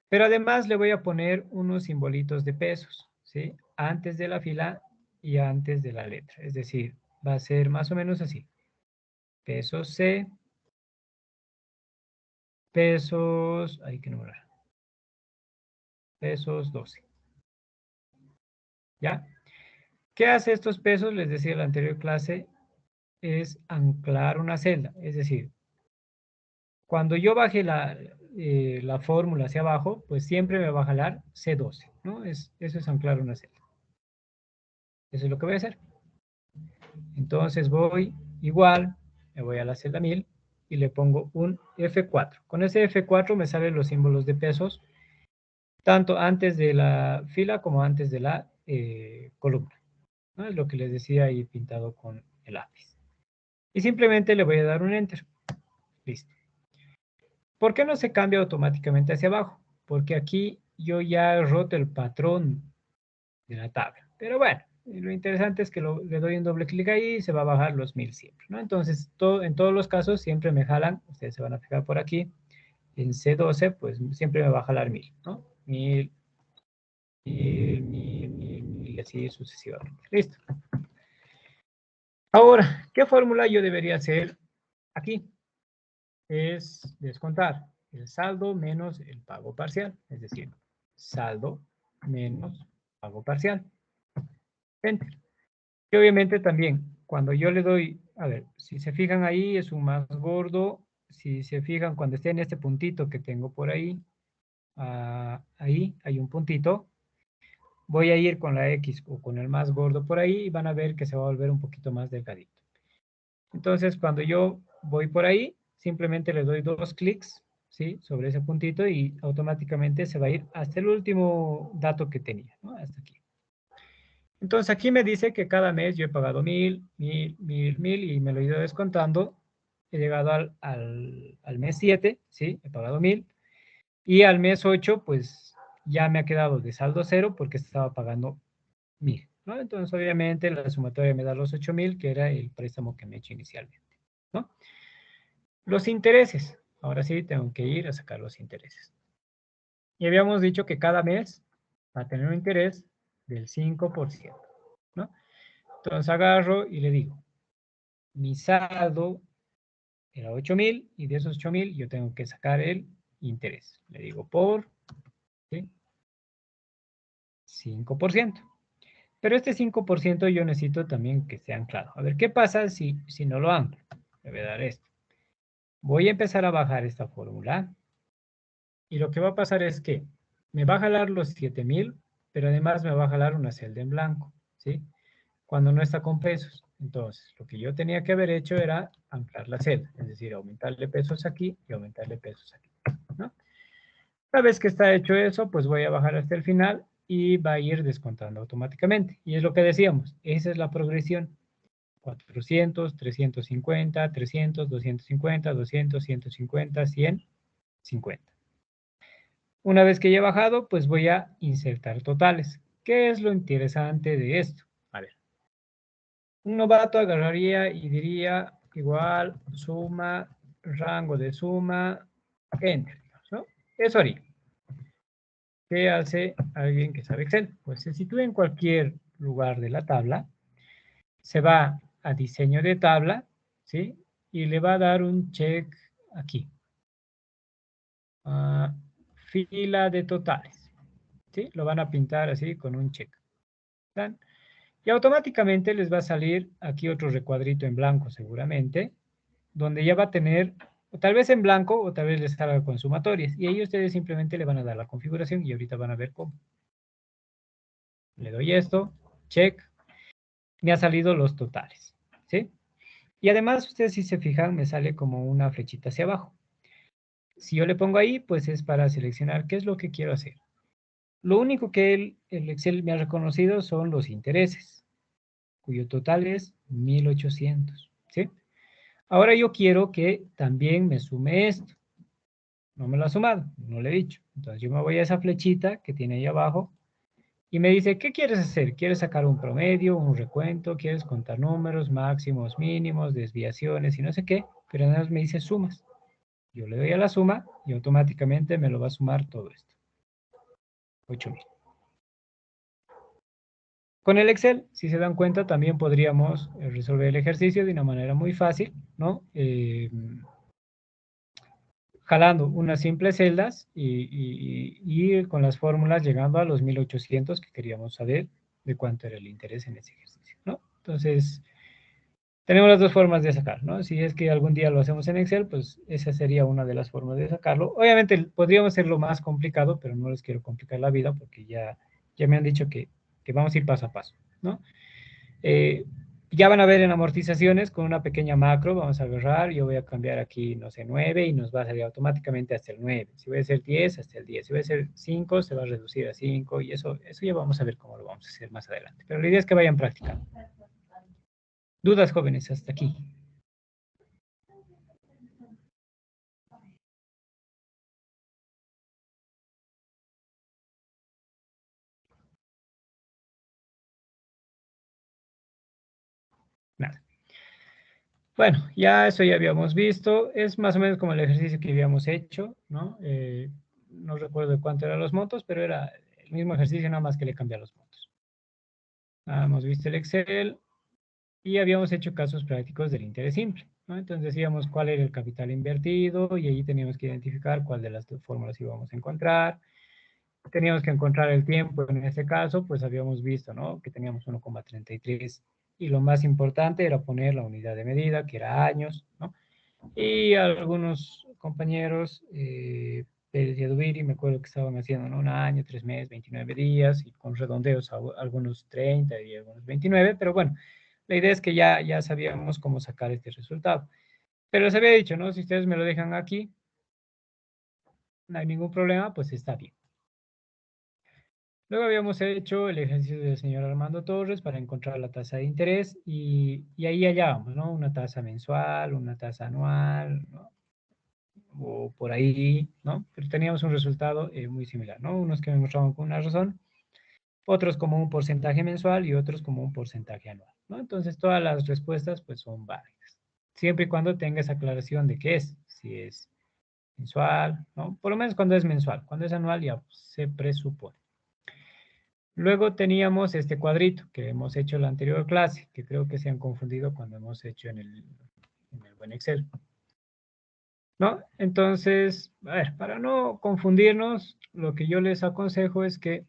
Pero además le voy a poner unos simbolitos de pesos, ¿sí? Antes de la fila y antes de la letra. Es decir, va a ser más o menos así. Pesos C, pesos, hay que numerar. Pesos 12. ¿Ya? ¿Qué hace estos pesos? Les decía en la anterior clase, es anclar una celda. Es decir, cuando yo baje la fórmula hacia abajo, pues siempre me va a jalar C12, ¿no? Eso es anclar una celda. Eso es lo que voy a hacer. Entonces voy igual, me voy a la celda 1000 y le pongo un F4. Con ese F4 me salen los símbolos de pesos, tanto antes de la fila como antes de la columna, ¿no? Es lo que les decía ahí pintado con el lápiz. Y simplemente le voy a dar un Enter. Listo. ¿Por qué no se cambia automáticamente hacia abajo? Porque aquí yo ya he roto el patrón de la tabla. Pero bueno, lo interesante es que le doy un doble clic ahí y se va a bajar los 1000 siempre, ¿no? Entonces, en todos los casos siempre me jalan, ustedes se van a fijar por aquí, en C12, pues siempre me va a jalar 1000, ¿no? 1000, 1000, 1000, 1000, y así sucesivamente. Listo. Ahora, ¿qué fórmula yo debería hacer aquí? Es descontar el saldo menos el pago parcial, es decir, saldo menos pago parcial. Enter. Y obviamente también, cuando yo le doy, a ver, si se fijan ahí es un más gordo, si se fijan cuando esté en este puntito que tengo por ahí, ahí hay un puntito, voy a ir con la X o con el más gordo por ahí y van a ver que se va a volver un poquito más delgadito. Entonces, cuando yo voy por ahí, simplemente le doy 2 clics, ¿sí? Sobre ese puntito y automáticamente se va a ir hasta el último dato que tenía, ¿no? Hasta aquí. Entonces, aquí me dice que cada mes yo he pagado 1000, 1000, 1000, 1000 y me lo he ido descontando. He llegado al mes 7, ¿sí? He pagado 1000. Y al mes 8, pues ya me ha quedado de saldo cero porque estaba pagando 1000, ¿no? Entonces, obviamente, la sumatoria me da los 8000, que era el préstamo que me he hecho inicialmente, ¿no? Los intereses. Ahora sí, tengo que ir a sacar los intereses. Y habíamos dicho que cada mes va a tener un interés del 5%, ¿no? Entonces agarro y le digo, mi saldo era 8000 y de esos 8000 yo tengo que sacar el interés. Le digo por, ¿sí? 5%. Pero este 5% yo necesito también que esté anclado. A ver, ¿qué pasa si no lo anclo? Le voy a dar esto. Voy a empezar a bajar esta fórmula. Y lo que va a pasar es que me va a jalar los 7000, pero además me va a jalar una celda en blanco, ¿sí? Cuando no está con pesos. Entonces, lo que yo tenía que haber hecho era anclar la celda, es decir, aumentarle pesos aquí y aumentarle pesos aquí, ¿no? Una vez que está hecho eso, pues voy a bajar hasta el final y va a ir descontando automáticamente. Y es lo que decíamos, esa es la progresión. 400, 350, 300, 250, 200, 150, 100, 50. Una vez que ya he bajado, pues voy a insertar totales. ¿Qué es lo interesante de esto? A ver, un novato agarraría y diría igual suma, rango de suma, enter, ¿no? Eso haría. ¿Qué hace alguien que sabe Excel? Pues se sitúa en cualquier lugar de la tabla, se va a diseño de tabla, ¿sí? Y le va a dar un check aquí. Fila de totales, ¿sí? Lo van a pintar así con un check. ¿Están? Y automáticamente les va a salir aquí otro recuadrito en blanco seguramente, donde ya va a tener, o tal vez en blanco, o tal vez les salga con sumatorias. Y ahí ustedes simplemente le van a dar la configuración y ahorita van a ver cómo. Le doy esto, check, me ha salido los totales, ¿sí? Y además, ustedes si se fijan, me sale como una flechita hacia abajo. Si yo le pongo ahí, pues es para seleccionar qué es lo que quiero hacer. Lo único que el Excel me ha reconocido son los intereses, cuyo total es 1800, ¿sí? Ahora yo quiero que también me sume esto. No me lo ha sumado, no le he dicho. Entonces yo me voy a esa flechita que tiene ahí abajo y me dice, ¿qué quieres hacer? ¿Quieres sacar un promedio, un recuento? ¿Quieres contar números, máximos, mínimos, desviaciones y no sé qué? Pero nada más me dice sumas. Yo le doy a la suma y automáticamente me lo va a sumar todo esto. 8000. Con el Excel, si se dan cuenta, también podríamos resolver el ejercicio de una manera muy fácil, ¿no? Jalando unas simples celdas y ir con las fórmulas llegando a los 1800 que queríamos saber de cuánto era el interés en ese ejercicio, ¿no? Entonces, tenemos las dos formas de sacar, ¿no? Si es que algún día lo hacemos en Excel, pues esa sería una de las formas de sacarlo. Obviamente podríamos hacerlo más complicado, pero no les quiero complicar la vida porque ya me han dicho que vamos a ir paso a paso, ¿no? Eh, ya van a ver en amortizaciones con una pequeña macro, vamos a agarrar, yo voy a cambiar aquí, no sé, 9 y nos va a salir automáticamente hasta el 9. Si voy a hacer 10, hasta el 10. Si voy a hacer 5, se va a reducir a 5 y eso ya vamos a ver cómo lo vamos a hacer más adelante. Pero la idea es que vayan practicando. ¿Dudas, jóvenes, hasta aquí? Nada. Bueno, ya eso ya habíamos visto. Es más o menos como el ejercicio que habíamos hecho, ¿no? No recuerdo cuánto eran los montos, pero era el mismo ejercicio, nada más que le cambié los montos. Hemos visto el Excel y habíamos hecho casos prácticos del interés simple, ¿no? Entonces decíamos cuál era el capital invertido y ahí teníamos que identificar cuál de las dos fórmulas íbamos a encontrar. Teníamos que encontrar el tiempo, en este caso, pues habíamos visto, ¿no? Que teníamos 1,33 y lo más importante era poner la unidad de medida, que era años, ¿no? Y algunos compañeros, Pérez y Adubiri, me acuerdo que estaban haciendo, ¿no? Un año, 3 meses, 29 días, y con redondeos algunos 30 y algunos 29, pero bueno, la idea es que ya sabíamos cómo sacar este resultado. Pero les había dicho, ¿no? Si ustedes me lo dejan aquí, no hay ningún problema, pues está bien. Luego habíamos hecho el ejercicio del señor Armando Torres para encontrar la tasa de interés y ahí hallábamos, ¿no? Una tasa mensual, una tasa anual, ¿no? O por ahí, ¿no? Pero teníamos un resultado muy similar, ¿no? Unos que me mostraban con una razón, otros como un porcentaje mensual y otros como un porcentaje anual, ¿no? Entonces todas las respuestas pues son válidas, siempre y cuando tengas aclaración de qué es, si es mensual, ¿no? Por lo menos cuando es mensual, cuando es anual ya se presupone. Luego teníamos este cuadrito que hemos hecho en la anterior clase, que creo que se han confundido cuando hemos hecho en el buen Excel, ¿no? Entonces, a ver, para no confundirnos, lo que yo les aconsejo es que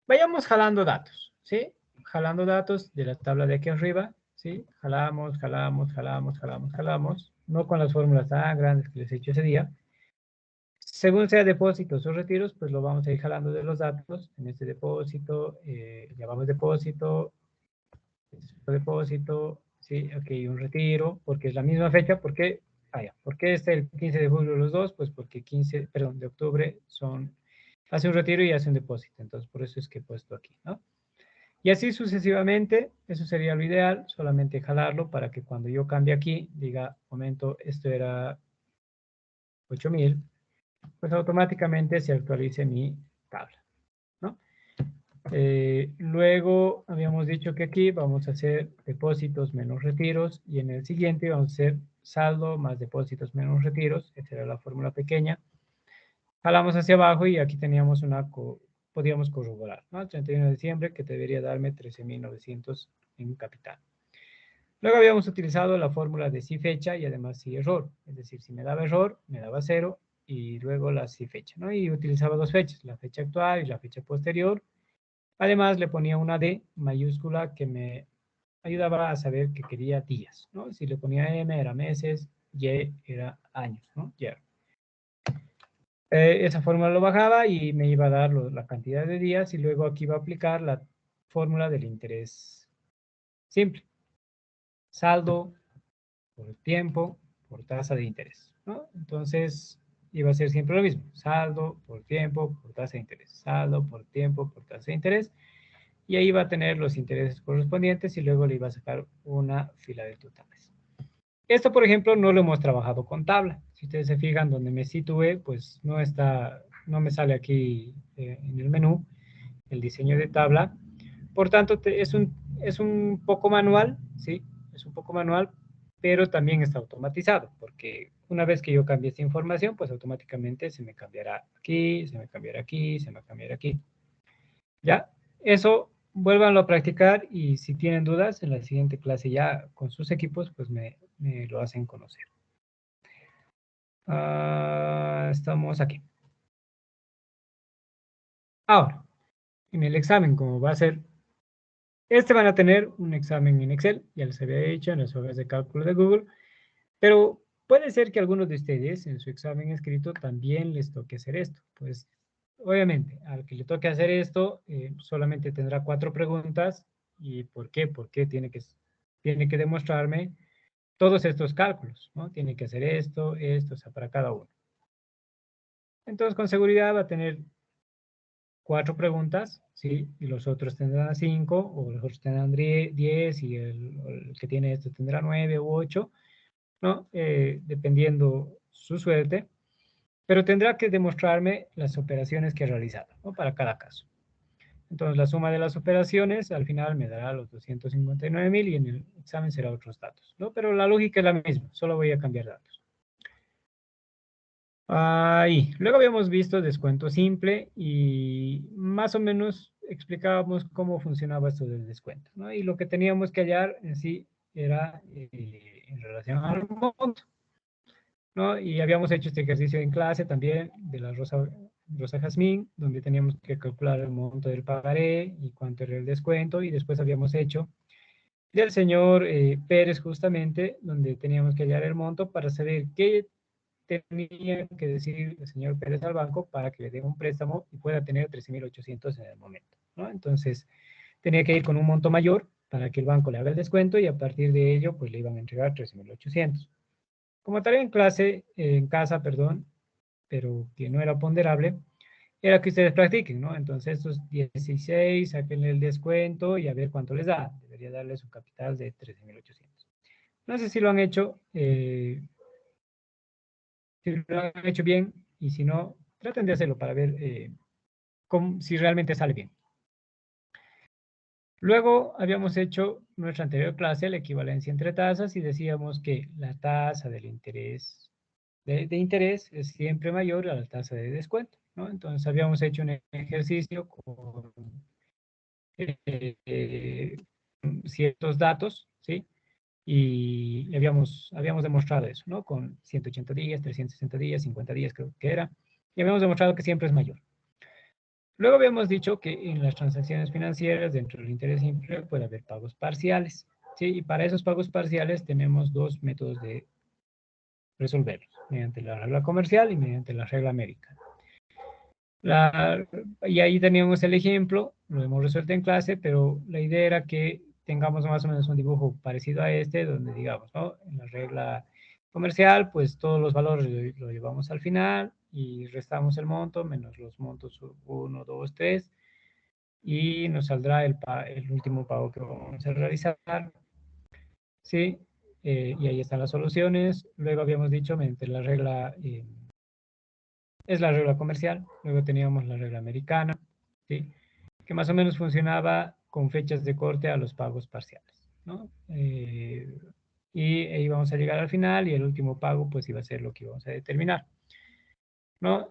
vayamos jalando datos, ¿sí? Jalando datos de la tabla de aquí arriba, ¿sí? Jalamos, jalamos, jalamos, jalamos, jalamos, no con las fórmulas tan grandes que les he hecho ese día. Según sea depósitos o retiros, pues lo vamos a ir jalando de los datos. En este depósito, llamamos depósito, depósito, sí, aquí un retiro, porque es la misma fecha, porque, ¿por qué es el 15 de julio los dos? Pues porque 15, perdón, de octubre hace un retiro y hace un depósito, entonces por eso es que he puesto aquí, ¿no? Y así sucesivamente, eso sería lo ideal, solamente jalarlo para que cuando yo cambie aquí, diga, momento, esto era 8000, pues automáticamente se actualice mi tabla, ¿no? Luego habíamos dicho que aquí vamos a hacer depósitos menos retiros y en el siguiente vamos a hacer saldo más depósitos menos retiros. Esa era la fórmula pequeña. Jalamos hacia abajo y aquí teníamos podíamos corroborar, ¿no? El 31 de diciembre que debería darme 13.900 en capital. Luego habíamos utilizado la fórmula de sí fecha y además sí error. Es decir, si me daba error, me daba 0 y luego la sí fecha, ¿no? Y utilizaba dos fechas, la fecha actual y la fecha posterior. Además, le ponía una D mayúscula que me ayudaba a saber que quería días, ¿no? Si le ponía M era meses, Y era años, ¿no? Y esa fórmula lo bajaba y me iba a dar la cantidad de días y luego aquí iba a aplicar la fórmula del interés simple. Saldo por tiempo por tasa de interés, ¿no? Entonces iba a ser siempre lo mismo. Saldo por tiempo por tasa de interés. Saldo por tiempo por tasa de interés. Y ahí va a tener los intereses correspondientes y luego le iba a sacar una fila de totales. Esto, por ejemplo, no lo hemos trabajado con tabla. Si ustedes se fijan donde me situé, pues no me sale aquí en el menú el diseño de tabla. Por tanto, es un poco manual, ¿sí? Es un poco manual, pero también está automatizado, porque una vez que yo cambie esta información, pues automáticamente se me cambiará aquí, se me cambiará aquí, se me cambiará aquí. ¿Ya? Eso, vuélvanlo a practicar y si tienen dudas, en la siguiente clase ya con sus equipos, pues me lo hacen conocer. Estamos aquí. Ahora, en el examen, como va a ser, van a tener un examen en Excel, ya les había dicho, en las hojas de cálculo de Google, pero puede ser que algunos de ustedes en su examen escrito también les toque hacer esto. Pues, obviamente, al que le toque hacer esto, solamente tendrá 4 preguntas. ¿Y por qué? Porque tiene que demostrarme todos estos cálculos, ¿no? Tiene que hacer esto, o sea, para cada uno. Entonces, con seguridad va a tener 4 preguntas, ¿sí? Y los otros tendrán 5, o los otros tendrán 10, y el que tiene esto tendrá 9 u 8, ¿no? Dependiendo su suerte, pero tendrá que demostrarme las operaciones que he realizado, ¿no? Para cada caso. Entonces, la suma de las operaciones al final me dará los 259,000 y en el examen será otros datos, ¿no? Pero la lógica es la misma, solo voy a cambiar datos. Ahí, luego habíamos visto descuento simple y más o menos explicábamos cómo funcionaba esto del descuento, ¿no? Y lo que teníamos que hallar en sí era en relación al monto, ¿no? Y habíamos hecho este ejercicio en clase también de la Rosa Jazmín, donde teníamos que calcular el monto del pagaré y cuánto era el descuento, y después habíamos hecho del señor Pérez justamente, donde teníamos que hallar el monto para saber qué tenía que decir el señor Pérez al banco para que le dé un préstamo y pueda tener 13,800 en el momento, ¿no? Entonces, tenía que ir con un monto mayor para que el banco le haga el descuento y a partir de ello, pues le iban a entregar 13,800. Como tarea en clase, en casa, perdón, pero que no era ponderable, era que ustedes practiquen, ¿no? Entonces, estos 16, sáquenle el descuento y a ver cuánto les da. Debería darle su capital de 13,800. No sé si lo han hecho, si lo han hecho bien y si no, traten de hacerlo para ver si realmente sale bien. Luego habíamos hecho nuestra anterior clase, la equivalencia entre tasas, y decíamos que la tasa del interés de interés es siempre mayor a la tasa de descuento, ¿no? Entonces habíamos hecho un ejercicio con eh, ciertos datos, ¿sí? Y habíamos demostrado eso, ¿no? Con 180 días, 360 días, 50 días creo que era, y habíamos demostrado que siempre es mayor. Luego habíamos dicho que en las transacciones financieras, dentro del interés simple, puede haber pagos parciales, ¿sí? Y para esos pagos parciales tenemos 2 métodos de resolverlos, mediante la regla comercial y mediante la regla americana. Y ahí teníamos el ejemplo, lo hemos resuelto en clase, pero la idea era que tengamos más o menos un dibujo parecido a este, donde digamos, ¿no? En la regla comercial, pues todos los valores lo llevamos al final y restamos el monto menos los montos 1, 2, 3 y nos saldrá el último pago que vamos a realizar, ¿sí? Y ahí están las soluciones. Luego habíamos dicho, mediante la regla es la regla comercial, luego teníamos la regla americana, ¿sí? Que más o menos funcionaba con fechas de corte a los pagos parciales, ¿no? Y ahí vamos a llegar al final y el último pago pues iba a ser lo que íbamos a determinar, ¿no?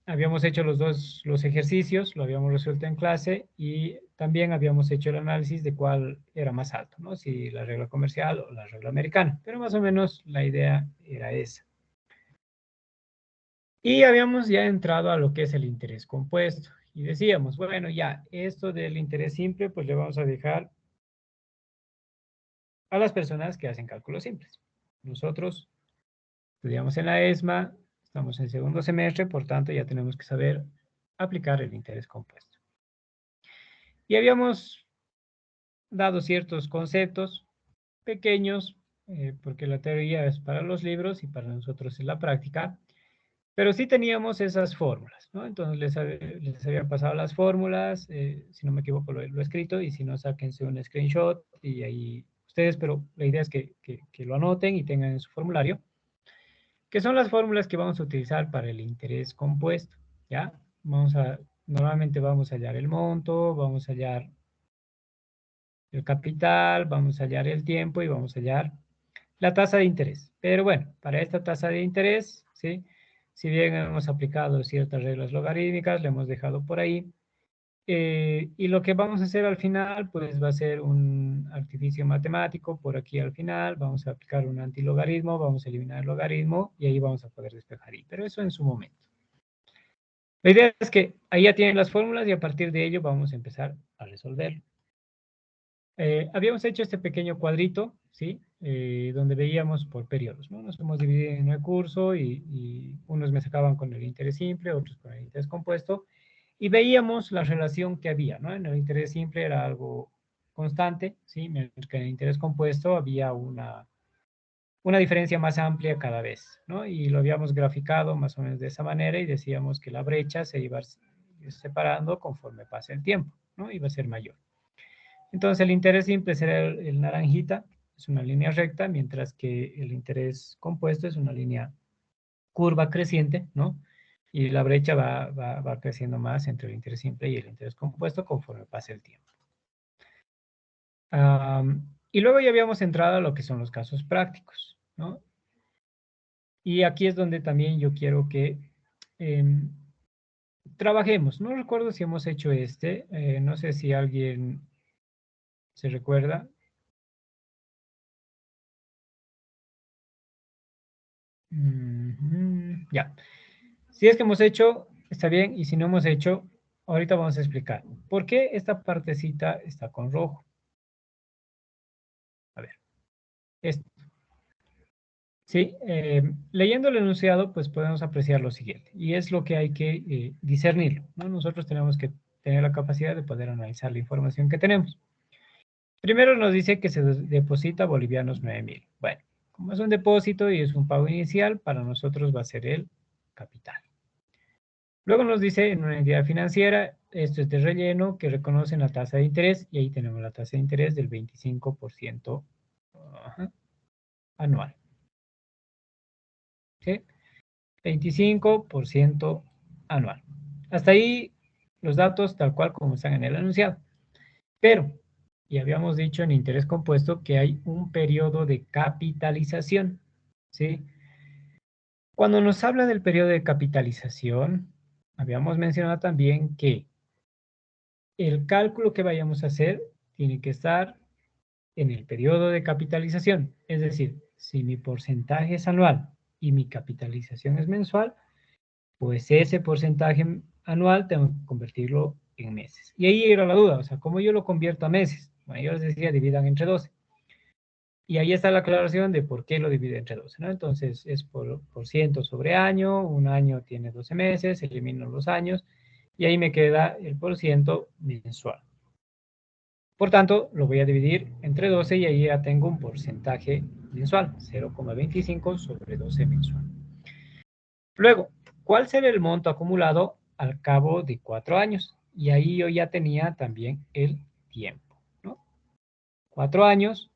Habíamos hecho los ejercicios, lo habíamos resuelto en clase y también habíamos hecho el análisis de cuál era más alto, ¿no? Si la regla comercial o la regla americana, pero más o menos la idea era esa. Y habíamos ya entrado a lo que es el interés compuesto. Y decíamos, bueno, ya, esto del interés simple, pues le vamos a dejar a las personas que hacen cálculos simples. Nosotros estudiamos en la ESMA, estamos en segundo semestre, por tanto ya tenemos que saber aplicar el interés compuesto. Y habíamos dado ciertos conceptos pequeños, porque la teoría es para los libros y para nosotros es la práctica, pero sí teníamos esas fórmulas, ¿no? Entonces les habían pasado las fórmulas, si no me equivoco lo he escrito, y si no, sáquense un screenshot y ahí ustedes, pero la idea es que lo anoten y tengan en su formulario, que son las fórmulas que vamos a utilizar para el interés compuesto, ¿ya? Normalmente vamos a hallar el monto, vamos a hallar el capital, vamos a hallar el tiempo y vamos a hallar la tasa de interés. Pero bueno, para esta tasa de interés, ¿sí? Si bien hemos aplicado ciertas reglas logarítmicas, le hemos dejado por ahí. Y lo que vamos a hacer al final, pues va a ser un artificio matemático por aquí al final. Vamos a aplicar un antilogaritmo, vamos a eliminar el logaritmo y ahí vamos a poder despejar y. Pero eso en su momento. La idea es que ahí ya tienen las fórmulas y a partir de ello vamos a empezar a resolverlo. Habíamos hecho este pequeño cuadrito, ¿sí? Donde veíamos por periodos, ¿no? Nos hemos dividido en el curso y unos me sacaban con el interés simple, otros con el interés compuesto, y veíamos la relación que había, ¿no? En el interés simple era algo constante, ¿sí? Mientras que en el interés compuesto había una diferencia más amplia cada vez, ¿no? Y lo habíamos graficado más o menos de esa manera y decíamos que la brecha se iba separando conforme pasa el tiempo, ¿no? Iba a ser mayor. Entonces el interés simple será el naranjita, es una línea recta, mientras que el interés compuesto es una línea curva creciente, ¿no? Y la brecha va creciendo más entre el interés simple y el interés compuesto conforme pase el tiempo. Y luego ya habíamos entrado a lo que son los casos prácticos, ¿no? Y aquí es donde también yo quiero que trabajemos. No recuerdo si hemos hecho no sé si alguien se recuerda. Ya. Si es que hemos hecho, está bien, y si no hemos hecho, ahorita vamos a explicar. ¿Por qué esta partecita está con rojo? A ver, esto. Sí, leyendo el enunciado, pues podemos apreciar lo siguiente, y es lo que hay que discernirlo, ¿no? Nosotros tenemos que tener la capacidad de poder analizar la información que tenemos. Primero nos dice que se deposita bolivianos 9.000. Bueno, como es un depósito y es un pago inicial, para nosotros va a ser el capital. Luego nos dice en una entidad financiera, esto es de relleno, que reconocen la tasa de interés, y ahí tenemos la tasa de interés del 25% anual. ¿Sí? 25% anual. Hasta ahí los datos tal cual como están en el enunciado. Pero, y habíamos dicho en interés compuesto que hay un periodo de capitalización. ¿Sí? Cuando nos habla del periodo de capitalización, habíamos mencionado también que el cálculo que vayamos a hacer tiene que estar en el periodo de capitalización. Es decir, si mi porcentaje es anual y mi capitalización es mensual, pues ese porcentaje anual tengo que convertirlo en meses. Y ahí era la duda, o sea, ¿cómo yo lo convierto a meses? Bueno, yo les decía, dividan entre 12. Y ahí está la aclaración de por qué lo divide entre 12, ¿no? Entonces, es por ciento sobre año, un año tiene 12 meses, elimino los años, y ahí me queda el porciento mensual. Por tanto, lo voy a dividir entre 12 y ahí ya tengo un porcentaje mensual, 0,25 sobre 12 mensual. Luego, ¿cuál será el monto acumulado al cabo de 4 años? Y ahí yo ya tenía también el tiempo, ¿no? 4 años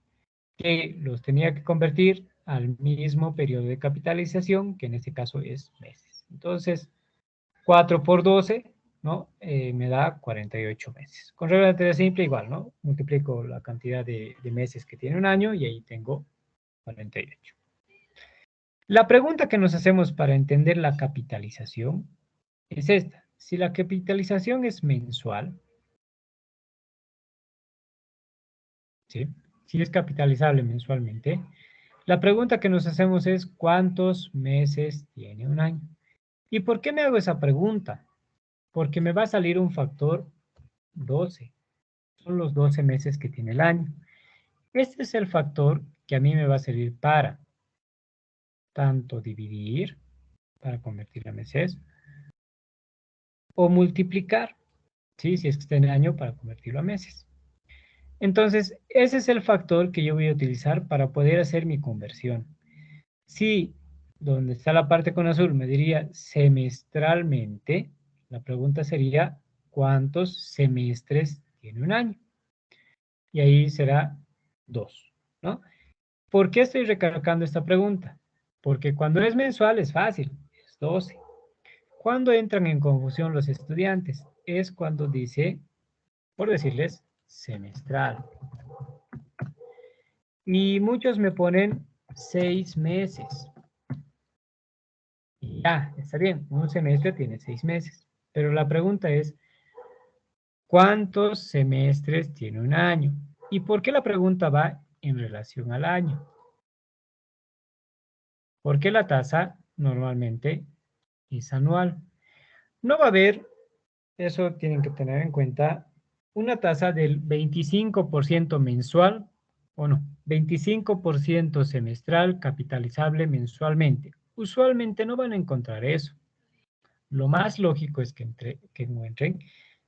que los tenía que convertir al mismo periodo de capitalización, que en este caso es meses. Entonces, 4 por 12, ¿no? Me da 48 meses. Con regla de tres simple igual, ¿no? Multiplico la cantidad de meses que tiene un año y ahí tengo 48. La pregunta que nos hacemos para entender la capitalización es esta. Si la capitalización es mensual, ¿sí? Si es capitalizable mensualmente, la pregunta que nos hacemos es ¿cuántos meses tiene un año? ¿Y por qué me hago esa pregunta? Porque me va a salir un factor 12. Son los 12 meses que tiene el año. Este es el factor que a mí me va a servir para tanto dividir, para convertir a meses, o multiplicar, ¿sí? Si es que está en el año, para convertirlo a meses. Entonces, ese es el factor que yo voy a utilizar para poder hacer mi conversión. Si, donde está la parte con azul, me diría semestralmente, la pregunta sería, ¿cuántos semestres tiene un año? Y ahí será 2, ¿no? ¿Por qué estoy recalcando esta pregunta? Porque cuando es mensual es fácil, es 12. Cuando entran en confusión los estudiantes es cuando dice, por decirles, semestral. Y muchos me ponen 6 meses. Y ya, está bien, un semestre tiene 6 meses. Pero la pregunta es, ¿cuántos semestres tiene un año? ¿Y por qué la pregunta va en relación al año? Porque la tasa normalmente es anual. No va a haber, eso tienen que tener en cuenta, una tasa del 25% mensual, o no, 25% semestral capitalizable mensualmente. Usualmente no van a encontrar eso. Lo más lógico es que encuentren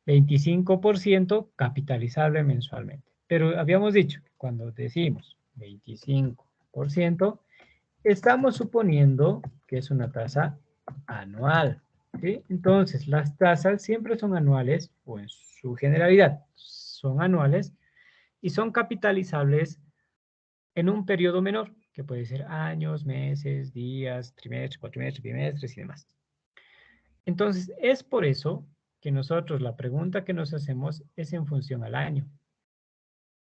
25% capitalizable mensualmente. Pero habíamos dicho, cuando decimos 25%, estamos suponiendo que es una tasa anual. ¿Sí? Entonces, las tasas siempre son anuales, o en su generalidad son anuales, y son capitalizables en un periodo menor, que puede ser años, meses, días, trimestres, cuatrimestres, bimestres y demás. Entonces, es por eso que nosotros la pregunta que nos hacemos es en función al año.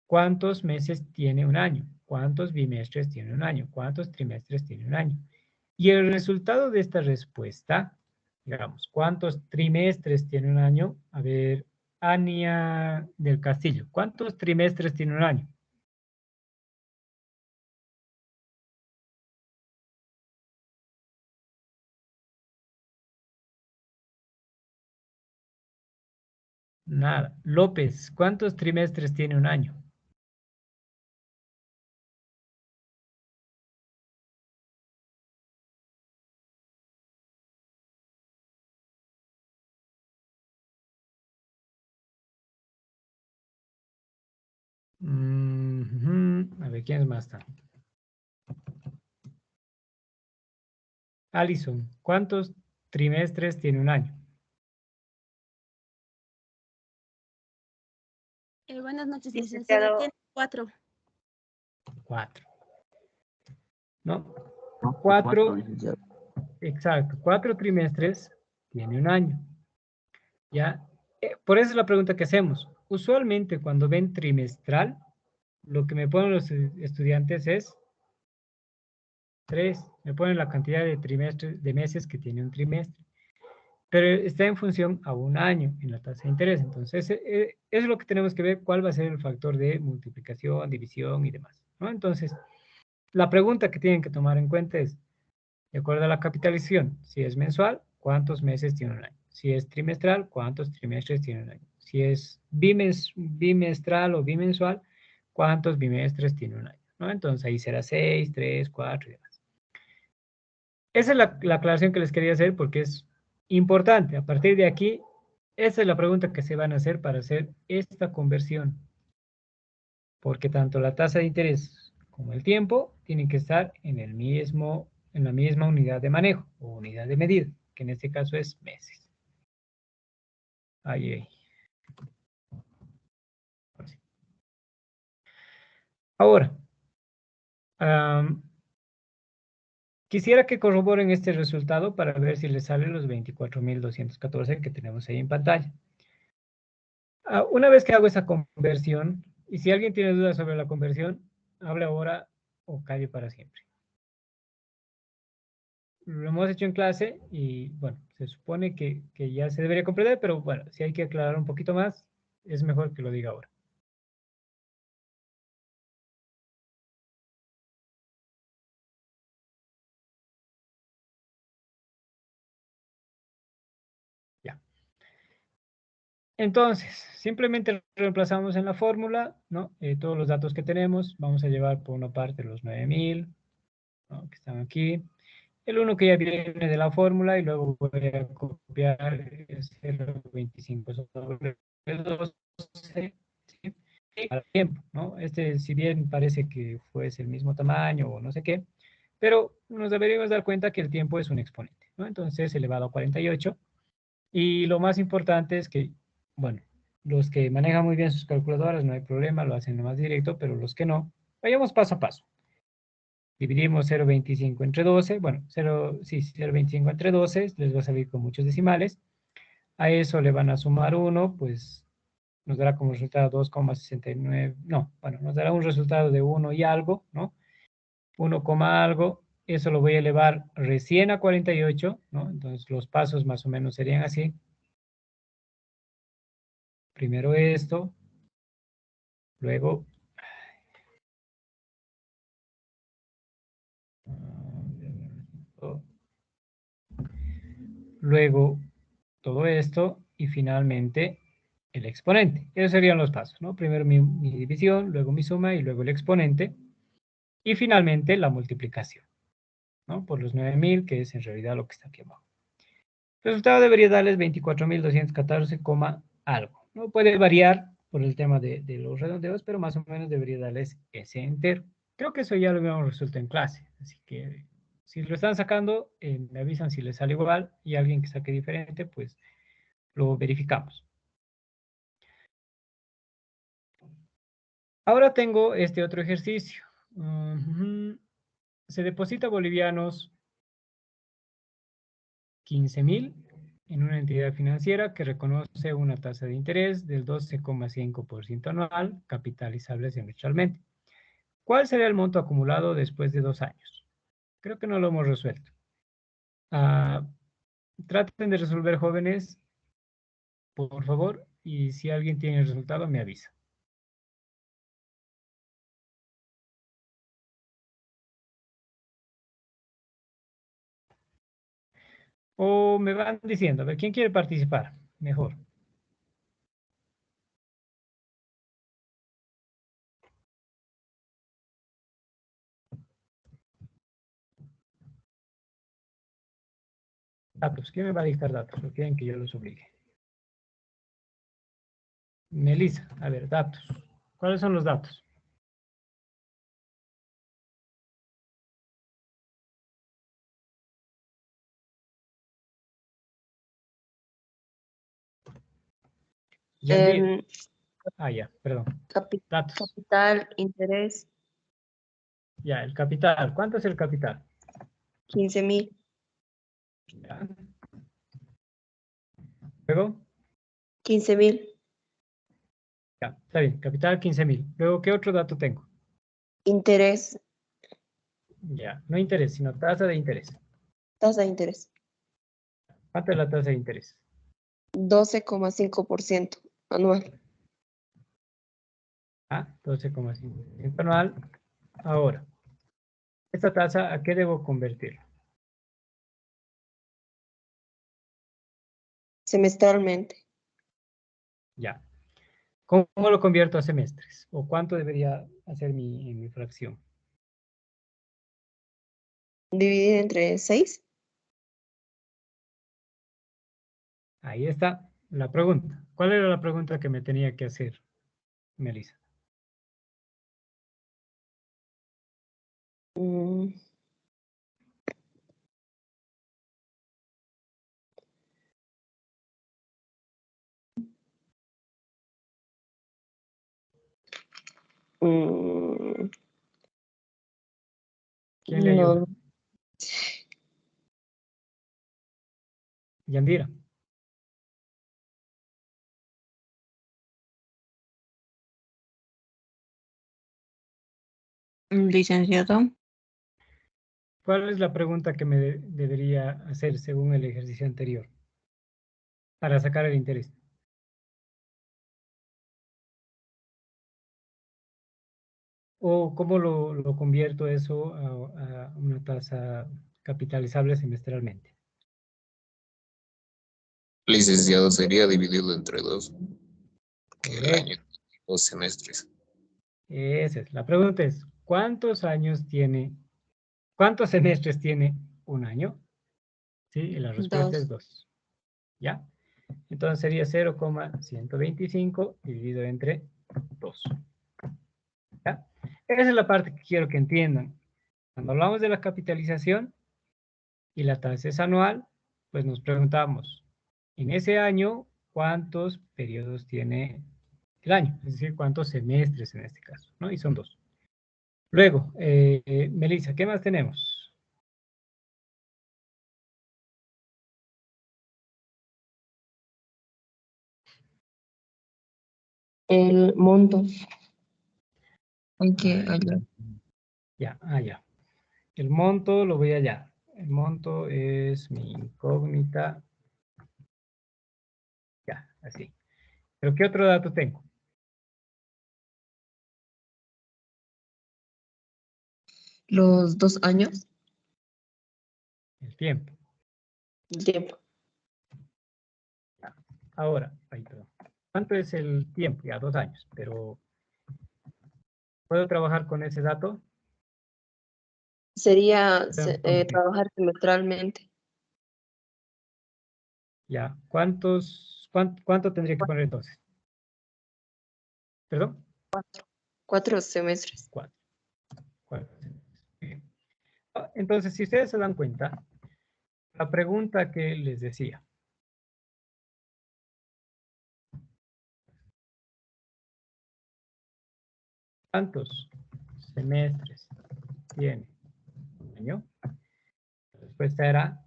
¿Cuántos meses tiene un año? ¿Cuántos bimestres tiene un año? ¿Cuántos trimestres tiene un año? Y el resultado de esta respuesta, digamos, ¿cuántos trimestres tiene un año? A ver, Ania del Castillo, ¿cuántos trimestres tiene un año? Nada. López, ¿cuántos trimestres tiene un año? A ver, ¿quién más está? Alison, ¿cuántos trimestres tiene un año? Buenas noches, licenciado. Licenciado. Tiene 4. 4. ¿No? No, 4, licenciado. exacto, 4 trimestres tiene un año. ¿Ya? Por eso es la pregunta que hacemos. Usualmente cuando ven trimestral, lo que me ponen los estudiantes es 3. Me ponen la cantidad de trimestres, de meses que tiene un trimestre. Pero está en función a un año en la tasa de interés. Entonces, eso es lo que tenemos que ver, cuál va a ser el factor de multiplicación, división y demás, ¿no? Entonces, la pregunta que tienen que tomar en cuenta es, de acuerdo a la capitalización, si es mensual, ¿cuántos meses tiene un año? Si es trimestral, ¿cuántos trimestres tiene un año? Si es bimestral o bimensual, ¿cuántos bimestres tiene un año? ¿No? Entonces ahí será 6, 3, 4 y demás. Esa es la aclaración que les quería hacer porque es importante. A partir de aquí, esa es la pregunta que se van a hacer para hacer esta conversión. Porque tanto la tasa de interés como el tiempo tienen que estar en la misma unidad de manejo o unidad de medida, que en este caso es meses. Ahí, ahí. Ahora, quisiera que corroboren este resultado para ver si les salen los 24.214 que tenemos ahí en pantalla. Una vez que hago esa conversión, y si alguien tiene dudas sobre la conversión, hable ahora o calle para siempre. Lo hemos hecho en clase y, bueno, se supone que ya se debería comprender, pero bueno, si hay que aclarar un poquito más, es mejor que lo diga ahora. Entonces, simplemente reemplazamos en la fórmula, ¿no? Todos los datos que tenemos. Vamos a llevar por una parte los 9000, ¿no? Que están aquí. El 1 que ya viene de la fórmula y luego voy a copiar el 0.25 sobre el 12, ¿sí? Al tiempo, ¿no? Este, si bien parece que fuese el mismo tamaño o no sé qué, pero nos deberíamos dar cuenta que el tiempo es un exponente, ¿no? Entonces, elevado a 48. Y lo más importante es que, bueno, los que manejan muy bien sus calculadoras no hay problema, lo hacen más directo, pero los que no, vayamos paso a paso. Dividimos 0.25 entre 12, bueno, 0.25 entre 12, les va a salir con muchos decimales. A eso le van a sumar 1, pues nos dará como resultado 2,69, no, bueno, nos dará un resultado de 1 y algo, ¿no? 1, algo, eso lo voy a elevar recién a 48, ¿no? Entonces los pasos más o menos serían así. Primero esto, luego luego todo esto y finalmente el exponente. Esos serían los pasos, ¿no? Primero mi división, luego mi suma y luego el exponente. Y finalmente la multiplicación, ¿no? Por los 9000, que es en realidad lo que está aquí abajo. El resultado debería darles 24.214, algo, ¿no? Puede variar por el tema de los redondeos, pero más o menos debería darles ese entero. Creo que eso ya lo habíamos resuelto en clase, así que si lo están sacando, me avisan si les sale igual y alguien que saque diferente, pues lo verificamos. Ahora tengo este otro ejercicio. Se deposita bolivianos 15.000 en una entidad financiera que reconoce una tasa de interés del 12,5% anual, capitalizable semestralmente. ¿Cuál será el monto acumulado después de 2 años? Creo que no lo hemos resuelto. Traten de resolver, jóvenes, por favor, y si alguien tiene el resultado, me avisa. O me van diciendo, a ver, ¿quién quiere participar? Mejor. Datos. ¿Quién me va a dictar datos? ¿O quieren que yo los obligue? Melissa, a ver, datos. ¿Cuáles son los datos? Yandir. Ya, perdón. Datos. Capital, interés, Ya, el capital. ¿Cuánto es el capital? 15.000. Ya. Luego, 15.000. ya, está bien. Capital 15.000. Luego, ¿qué otro dato tengo? Interés, Ya, no interés, sino tasa de interés. tasa de interés. ¿Cuánto es la tasa de interés? 12,5% anual. 12,5% anual. Ahora, ¿esta tasa a qué debo convertirla? Semestralmente. Ya. ¿Cómo lo convierto a semestres? ¿O cuánto debería hacer mi fracción? Dividir entre 6. Ahí está la pregunta. ¿Cuál era la pregunta que me tenía que hacer, Melissa? ¿Quién le ayuda? No. Yandira. Licenciado. ¿Cuál es la pregunta que me debería hacer según el ejercicio anterior para sacar el interés? ¿O cómo lo convierto eso a una tasa capitalizable semestralmente? Licenciado, sería dividido entre 2. Que el año, 2 semestres. Esa es. La pregunta es, ¿cuántos semestres tiene un año? Sí, y la respuesta es 2. ¿Ya? Entonces sería 0,125 dividido entre 2. ¿Ya? Esa es la parte que quiero que entiendan. Cuando hablamos de la capitalización y la tasa es anual, pues nos preguntamos, en ese año, ¿cuántos periodos tiene el año? Es decir, ¿cuántos semestres en este caso? ¿No? Y son 2. Luego, Melissa, ¿qué más tenemos? El monto. Ya. El monto lo voy allá. El monto es mi incógnita. Ya, así. ¿Pero qué otro dato tengo? Los 2 años. El tiempo. El tiempo. Ahora, ahí, perdón. ¿Cuánto es el tiempo? Ya, 2 años, pero ¿puedo trabajar con ese dato? Sería trabajar semestralmente. Ya, ¿cuánto tendría que poner entonces? ¿Perdón? 4 semestres. 4. Bien. Entonces, si ustedes se dan cuenta, la pregunta que les decía. ¿Cuántos semestres tiene un año? La respuesta era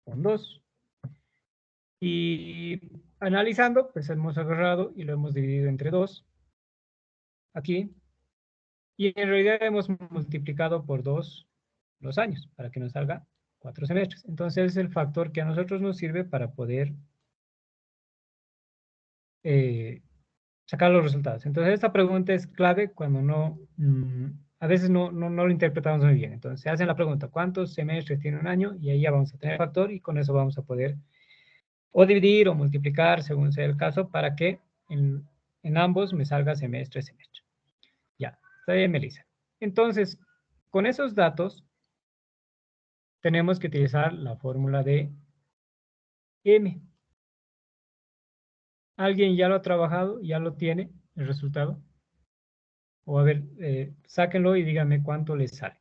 con 2. Y analizando, pues hemos agarrado y lo hemos dividido entre 2. Aquí. Y en realidad hemos multiplicado por 2 los años para que nos salga 4 semestres. Entonces es el factor que a nosotros nos sirve para poder sacar los resultados. Entonces esta pregunta es clave cuando a veces no lo interpretamos muy bien. Entonces se hacen la pregunta, ¿cuántos semestres tiene un año? Y ahí ya vamos a tener el factor y con eso vamos a poder o dividir o multiplicar según sea el caso para que en ambos me salga semestre. Ya, está bien, Melissa. Entonces, con esos datos tenemos que utilizar la fórmula de M. ¿Alguien ya lo ha trabajado? ¿Ya lo tiene el resultado? O a ver, sáquenlo y díganme cuánto les sale.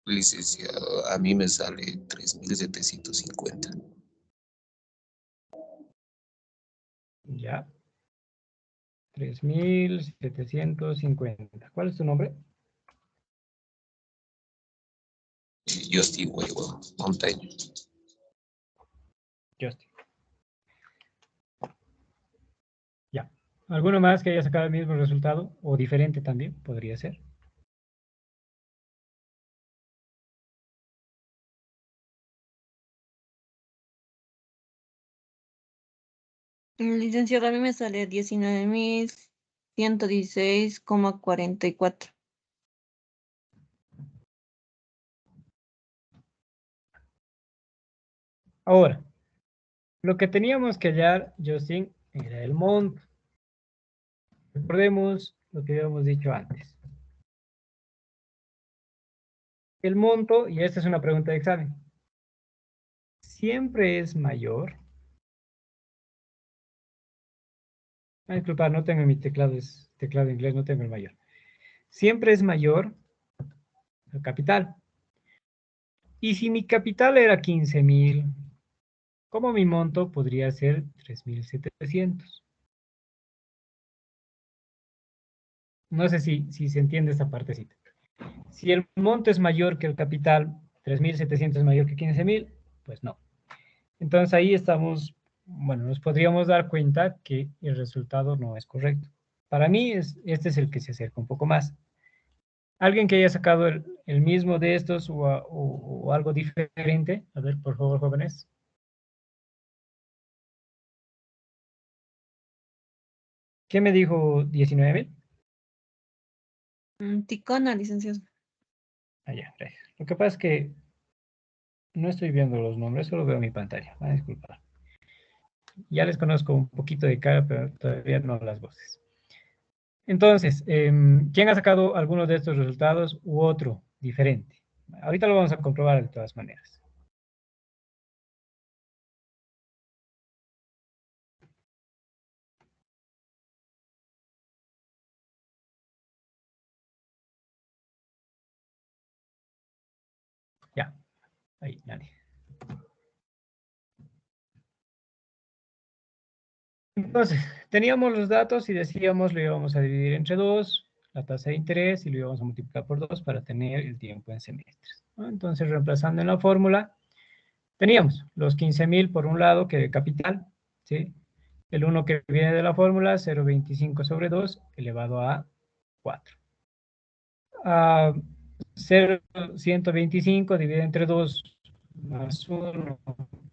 Licenciado, a mí me sale 3.750. Ya. 3.750. ¿Cuál es tu nombre? Justin Huevo, Montaño. Justin. Ya. ¿Alguno más que haya sacado el mismo resultado? O diferente también, podría ser. Licenciado, a mí me sale 19.116,44. Ahora, lo que teníamos que hallar, Justin, era el monto. Recordemos lo que habíamos dicho antes. El monto, y esta es una pregunta de examen, siempre es mayor. Disculpa, no tengo mi teclado, es teclado de inglés, no tengo el mayor. Siempre es mayor el capital. Y si mi capital era 15.000, ¿cómo mi monto podría ser 3.700? no sé si se entiende esta partecita. Si el monto es mayor que el capital, 3.700 es mayor que 15.000, pues no. Entonces ahí estamos, bueno, nos podríamos dar cuenta que el resultado no es correcto. Para mí, este es el que se acerca un poco más. ¿Alguien que haya sacado el mismo de estos o algo diferente? A ver, por favor, jóvenes. ¿Qué me dijo 19.000? Ticona, licenciado. Allá, gracias. Lo que pasa es que no estoy viendo los nombres, solo veo mi pantalla. Ah, disculpa. Ya les conozco un poquito de cara, pero todavía no las voces. Entonces, ¿quién ha sacado alguno de estos resultados u otro diferente? Ahorita lo vamos a comprobar de todas maneras. Ya, ahí, nadie. Entonces, teníamos los datos y decíamos lo íbamos a dividir entre 2, la tasa de interés, y lo íbamos a multiplicar por 2 para tener el tiempo en semestres, ¿no? Entonces, reemplazando en la fórmula, teníamos los 15.000 por un lado, que de capital, ¿sí? El 1 que viene de la fórmula, 0,25 sobre 2, elevado a 4. 0,125 dividido entre 2 más 1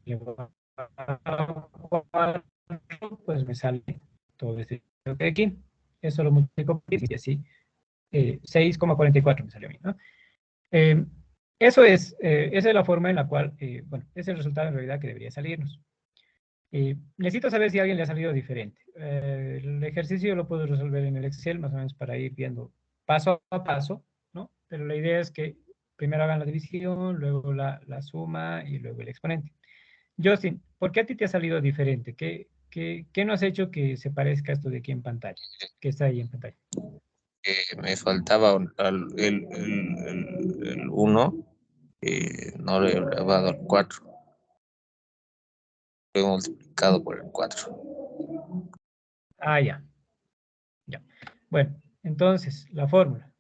elevado a 4, pues me sale todo este que hay aquí. Eso lo multiplico por 10 y así 6,44 me salió a mí, ¿no? Esa es la forma en la cual, bueno, es el resultado en realidad que debería salirnos. Necesito saber si a alguien le ha salido diferente. El ejercicio lo puedo resolver en el Excel, más o menos para ir viendo paso a paso, ¿no? Pero la idea es que primero hagan la división, luego la suma y luego el exponente. Justin, ¿por qué a ti te ha salido diferente? ¿Qué no has hecho que se parezca a esto de aquí en pantalla? Que está ahí en pantalla. Me faltaba el 1, no lo he elevado al 4. Lo he multiplicado por el 4. Ah, ya. Ya. Bueno, entonces, la fórmula.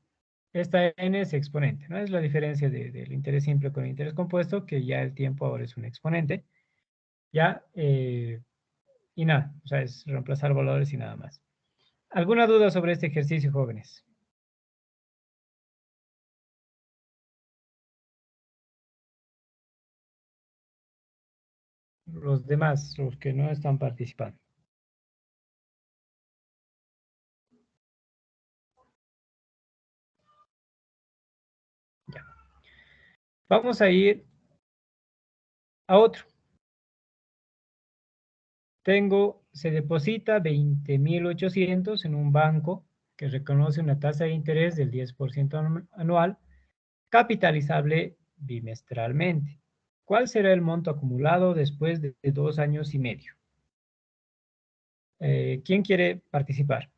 Esta n es exponente, ¿no? Es la diferencia del interés simple con el interés compuesto, que ya el tiempo ahora es un exponente. Ya, y nada, o sea, es reemplazar valores y nada más. ¿Alguna duda sobre este ejercicio, jóvenes? Los demás, los que no están participando. Ya. Vamos a ir a otro. Se deposita 20.800 en un banco que reconoce una tasa de interés del 10% anual, capitalizable bimestralmente. ¿Cuál será el monto acumulado después de 2 años y medio? ¿Quién quiere participar?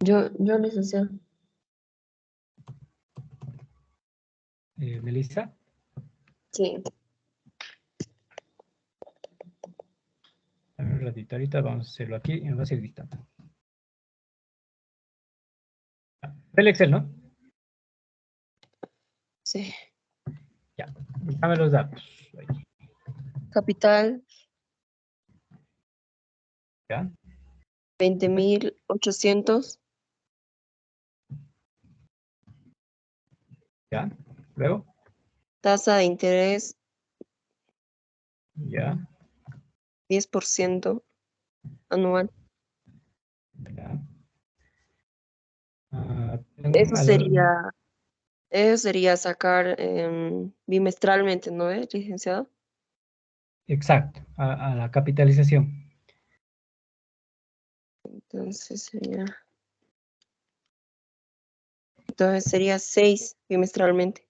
Yo licenciado. Melissa. Sí. Un ratito, ahorita vamos a hacerlo aquí y nos va a seguir dictando. El Excel, ¿no? Sí. Ya, dame los datos. Ahí. Capital, ¿Ya? 20.800. ¿Ya? Luego. Tasa de interés, ¿Ya? 10% anual. ¿Ya? Eso sería sacar bimestralmente, ¿no es, licenciado? Exacto, a la capitalización. Entonces sería 6 bimestralmente.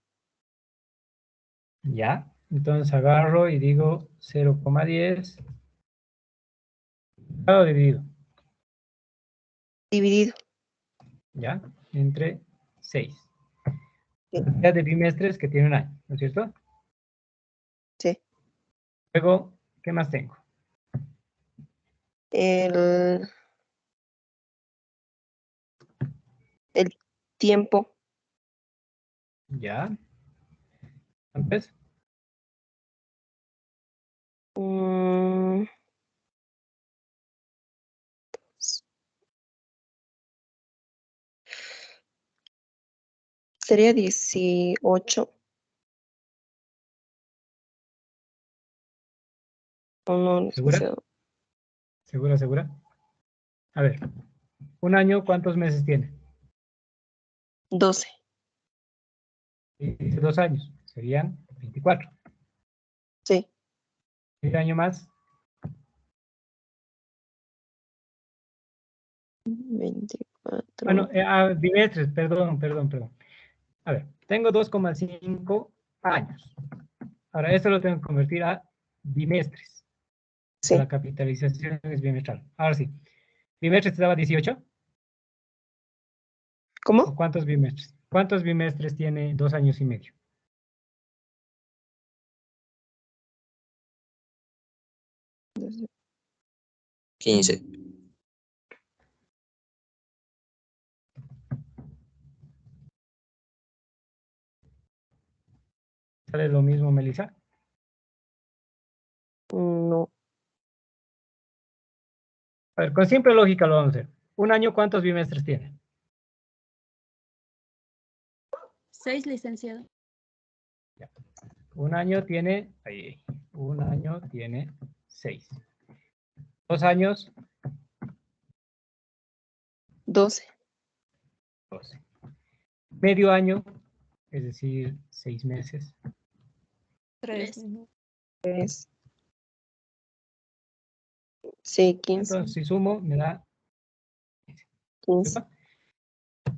¿Ya? Entonces agarro y digo 0,10. Cada dividido. Dividido. ¿Ya? Entre 6. Sí. Cantidad de bimestres que tiene un año, ¿no es cierto? Luego, ¿qué más tengo? El tiempo. Ya. Entonces, Mm, sería 18. O no, no estoy ¿segura? segura. ¿Segura, segura? A ver, un año, ¿cuántos meses tiene? 12. Dice 2 años, serían 24. Sí. ¿Un año más? 24. Bueno, bimestres, perdón. A ver, tengo 2,5 años. Ahora, esto lo tengo que convertir a bimestres. Sí. La capitalización es bimestral. Ahora sí. ¿Bimestres te daba 18? ¿O ¿Cómo? cuántos bimestres? ¿Cuántos bimestres tiene 2 años y medio? 15. ¿Sale lo mismo, Melissa? No. A ver, con simple lógica lo vamos a hacer. ¿Un año cuántos bimestres tiene? 6, licenciado. Un año tiene, un año tiene 6. 2 años, 12. 12. Medio año, es decir, 6 meses. 3. 3. Sí, 15. Entonces, si sumo, me da 15. ¿sepa?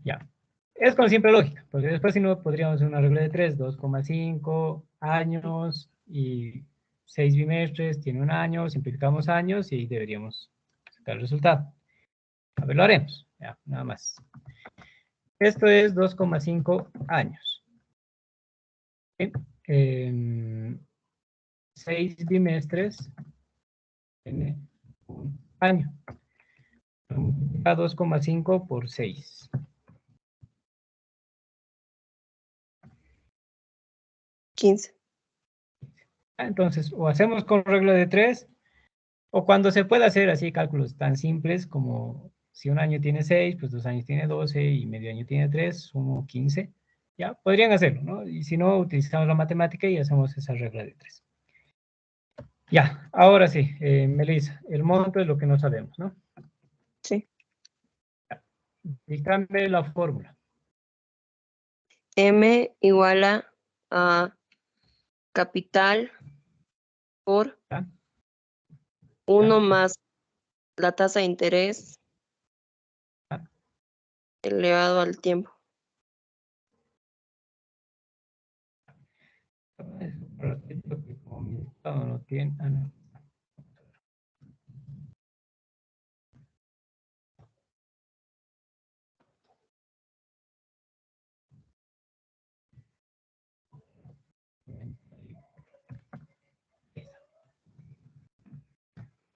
Ya. Es con simple lógica, porque después si no podríamos hacer una regla de 3, 2,5 años y 6 bimestres, tiene un año, simplificamos años y ahí deberíamos sacar el resultado. A ver, lo haremos. Ya, nada más. Esto es 2,5 años. ¿Sí? 6 bimestres tiene un año. Multiplica 2,5 por 6. 15. Entonces, o hacemos con regla de 3, o cuando se pueda hacer así cálculos tan simples como si un año tiene 6, pues 2 años tiene 12 y medio año tiene 3, sumo 15. Ya, podrían hacerlo, ¿no? Y si no, utilizamos la matemática y hacemos esa regla de 3. Ya, ahora sí, Melissa, el monto es lo que no sabemos, ¿no? Sí. Dígame la fórmula. M igual a capital por ¿Ya? 1 más la tasa de interés ¿Ya? elevado al tiempo. Porque como mi estado no tiene... no.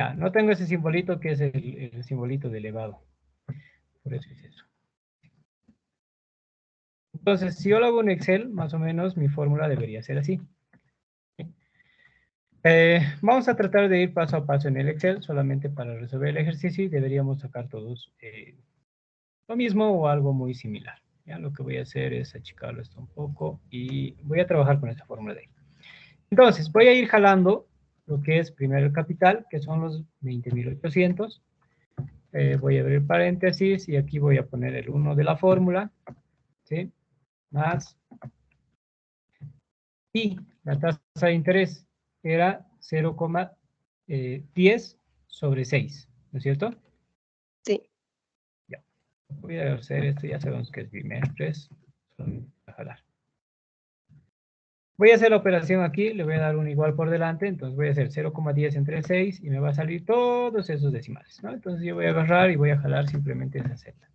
Ya, no tengo ese simbolito que es el simbolito de elevado. Por eso es eso. Entonces, si yo lo hago en Excel, más o menos mi fórmula debería ser así. Vamos a tratar de ir paso a paso en el Excel, solamente para resolver el ejercicio y deberíamos sacar todos lo mismo o algo muy similar. Ya lo que voy a hacer es achicarlo esto un poco y voy a trabajar con esta fórmula de ahí. Entonces, voy a ir jalando lo que es primero el capital, que son los 20.800. Voy a abrir paréntesis y aquí voy a poner el 1 de la fórmula, ¿sí? Más, y la tasa de interés era 0,10 sobre 6, ¿no es cierto? Sí. Ya. Voy a hacer esto, ya sabemos que es bimestres. Voy a jalar. Voy a hacer la operación aquí, le voy a dar un igual por delante, entonces voy a hacer 0,10 entre 6 y me va a salir todos esos decimales, ¿no? Entonces yo voy a agarrar y voy a jalar simplemente esa celda.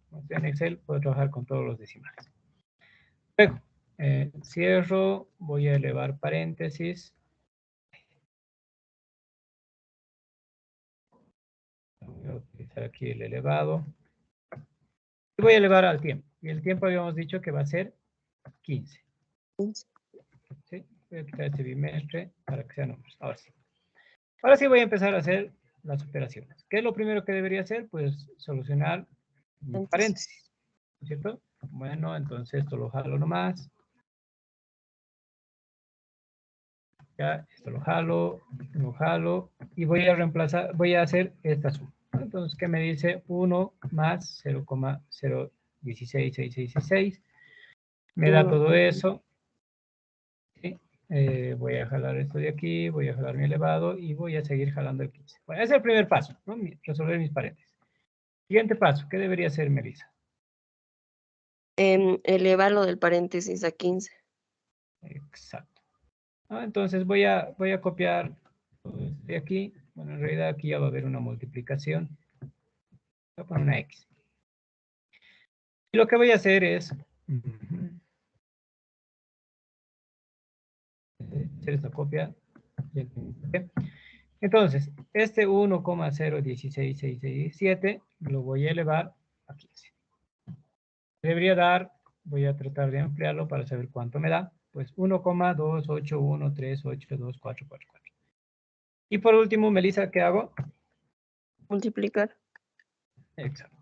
Como estoy en Excel, puedo trabajar con todos los decimales. Luego, cierro, voy a elevar paréntesis. utilizar aquí el elevado. Y voy a elevar al tiempo. Y el tiempo habíamos dicho que va a ser 15. 15. ¿Sí? Voy a quitar este bimestre para que sean números. Ahora sí. Ahora sí voy a empezar a hacer las operaciones. ¿Qué es lo primero que debería hacer? Pues solucionar mi paréntesis. ¿No es cierto? Bueno, entonces esto lo jalo nomás. Ya, esto lo jalo y voy a reemplazar, voy a hacer esta suma. Entonces, ¿qué me dice? 1 más 0,016666. Me da todo eso. ¿Sí? Voy a jalar esto de aquí, voy a jalar mi elevado y voy a seguir jalando el 15. Bueno, ese es el primer paso, ¿no? Resolver mis paréntesis. Siguiente paso, ¿qué debería hacer, Melissa? Elevarlo del paréntesis a 15. Exacto. ¿No? Entonces voy a copiar de aquí. Bueno, en realidad aquí ya va a haber una multiplicación. Voy a poner una X. Y lo que voy a hacer es hacer esta copia. Entonces, este 1,016667 lo voy a elevar a 15. Debería dar, voy a tratar de ampliarlo para saber cuánto me da, pues 1,2813824444. Y por último, Melissa, ¿qué hago? Multiplicar. Exacto.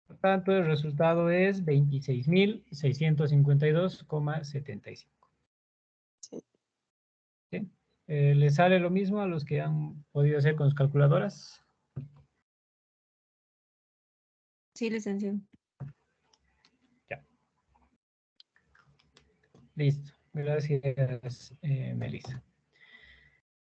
Por tanto, el resultado es 26.652,75. Sí. ¿Sí? ¿Les sale lo mismo a los que han podido hacer con sus calculadoras? Sí, licenciado. Ya. Listo. Gracias, Melissa.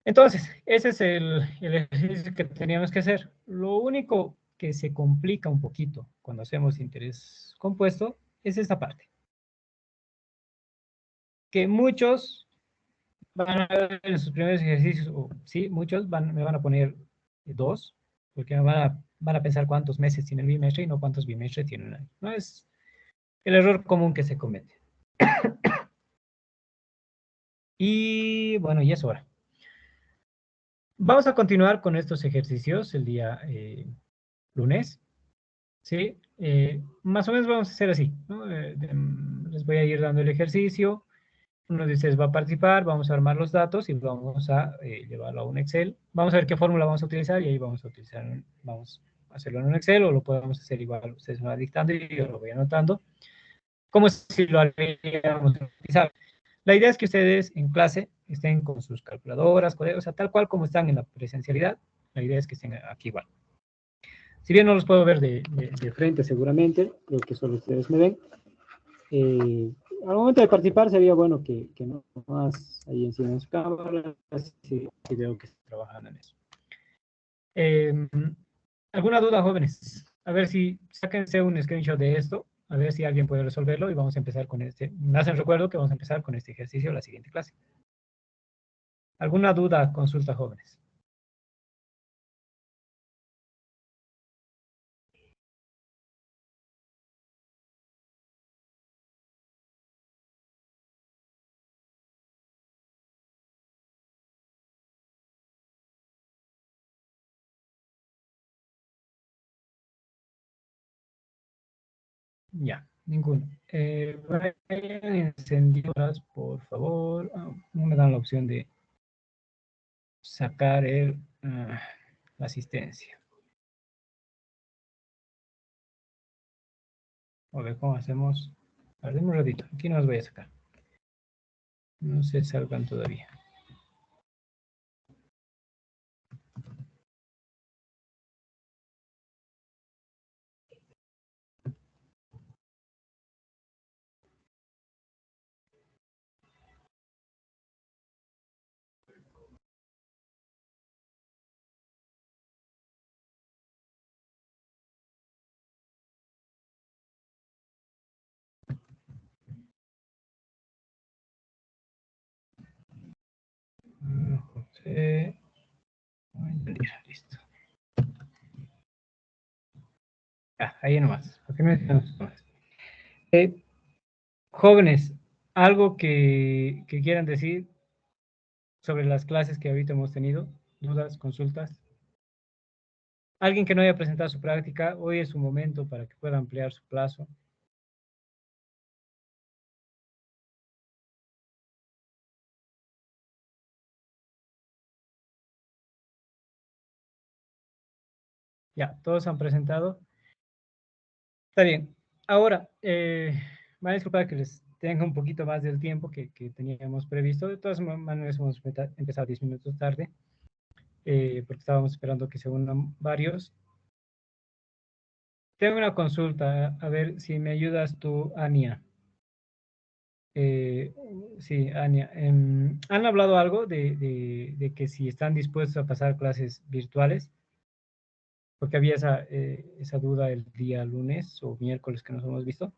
Entonces, ese es el ejercicio que teníamos que hacer. Lo único que se complica un poquito cuando hacemos interés compuesto es esta parte. Que muchos van a ver en sus primeros ejercicios, o sí, muchos me van a poner 2, porque van a pensar cuántos meses tiene el bimestre y no cuántos bimestres tiene un año. No es el error común que se comete. Y bueno, y es hora. Vamos a continuar con estos ejercicios el día lunes. ¿Sí? Más o menos vamos a hacer así, ¿no? Les voy a ir dando el ejercicio. Uno de ustedes va a participar, vamos a armar los datos y vamos a llevarlo a un Excel. Vamos a ver qué fórmula vamos a utilizar y ahí vamos a hacerlo en un Excel o lo podemos hacer igual. Ustedes me van dictando y yo lo voy anotando. Como si lo haríamos utilizar. La idea es que ustedes en clase estén con sus calculadoras, o sea, tal cual como están en la presencialidad. La idea es que estén aquí igual. Si bien no los puedo ver de frente seguramente, creo que solo ustedes me ven. Al momento de participar sería bueno que no más ahí enciendan su cámara, si veo que están trabajando en eso. ¿Alguna duda, jóvenes? A ver si sáquense un screenshot de esto, a ver si alguien puede resolverlo y vamos a empezar con este. Me hacen recuerdo que vamos a empezar con este ejercicio la siguiente clase. ¿Alguna duda, consulta, jóvenes? Ya, ninguno. Vayan encendidas, por favor. No me dan la opción de sacar la asistencia. A ver cómo hacemos. A ver, un ratito. Aquí no las voy a sacar. No se salgan todavía. José. Listo. Ahí nomás. Jóvenes, algo que quieran decir sobre las clases que ahorita hemos tenido. dudas, consultas. Alguien que no haya presentado su práctica, hoy es su momento para que pueda ampliar su plazo. Ya, todos han presentado. Está bien. Ahora, me disculpar que les tenga un poquito más del tiempo que teníamos previsto. De todas maneras, hemos empezado 10 minutos tarde, porque estábamos esperando que se unan varios. Tengo una consulta, a ver si me ayudas tú, Ania. Sí, Ania. ¿Han hablado algo de que si están dispuestos a pasar clases virtuales? Porque había esa duda el día lunes o miércoles que nos hemos visto.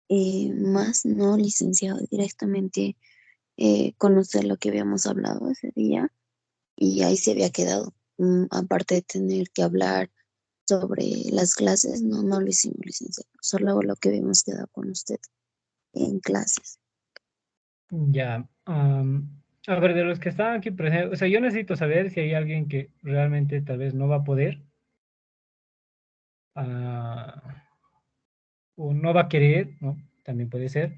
Más no, licenciado, directamente con usted lo que habíamos hablado ese día y ahí se había quedado. Aparte de tener que hablar sobre las clases, no lo hicimos, licenciado. Solo lo que habíamos quedado con usted en clases. Ya. A ver, de los que están aquí presentes, o sea, yo necesito saber si hay alguien que realmente tal vez no va a poder ah, o no va a querer, ¿no? También puede ser.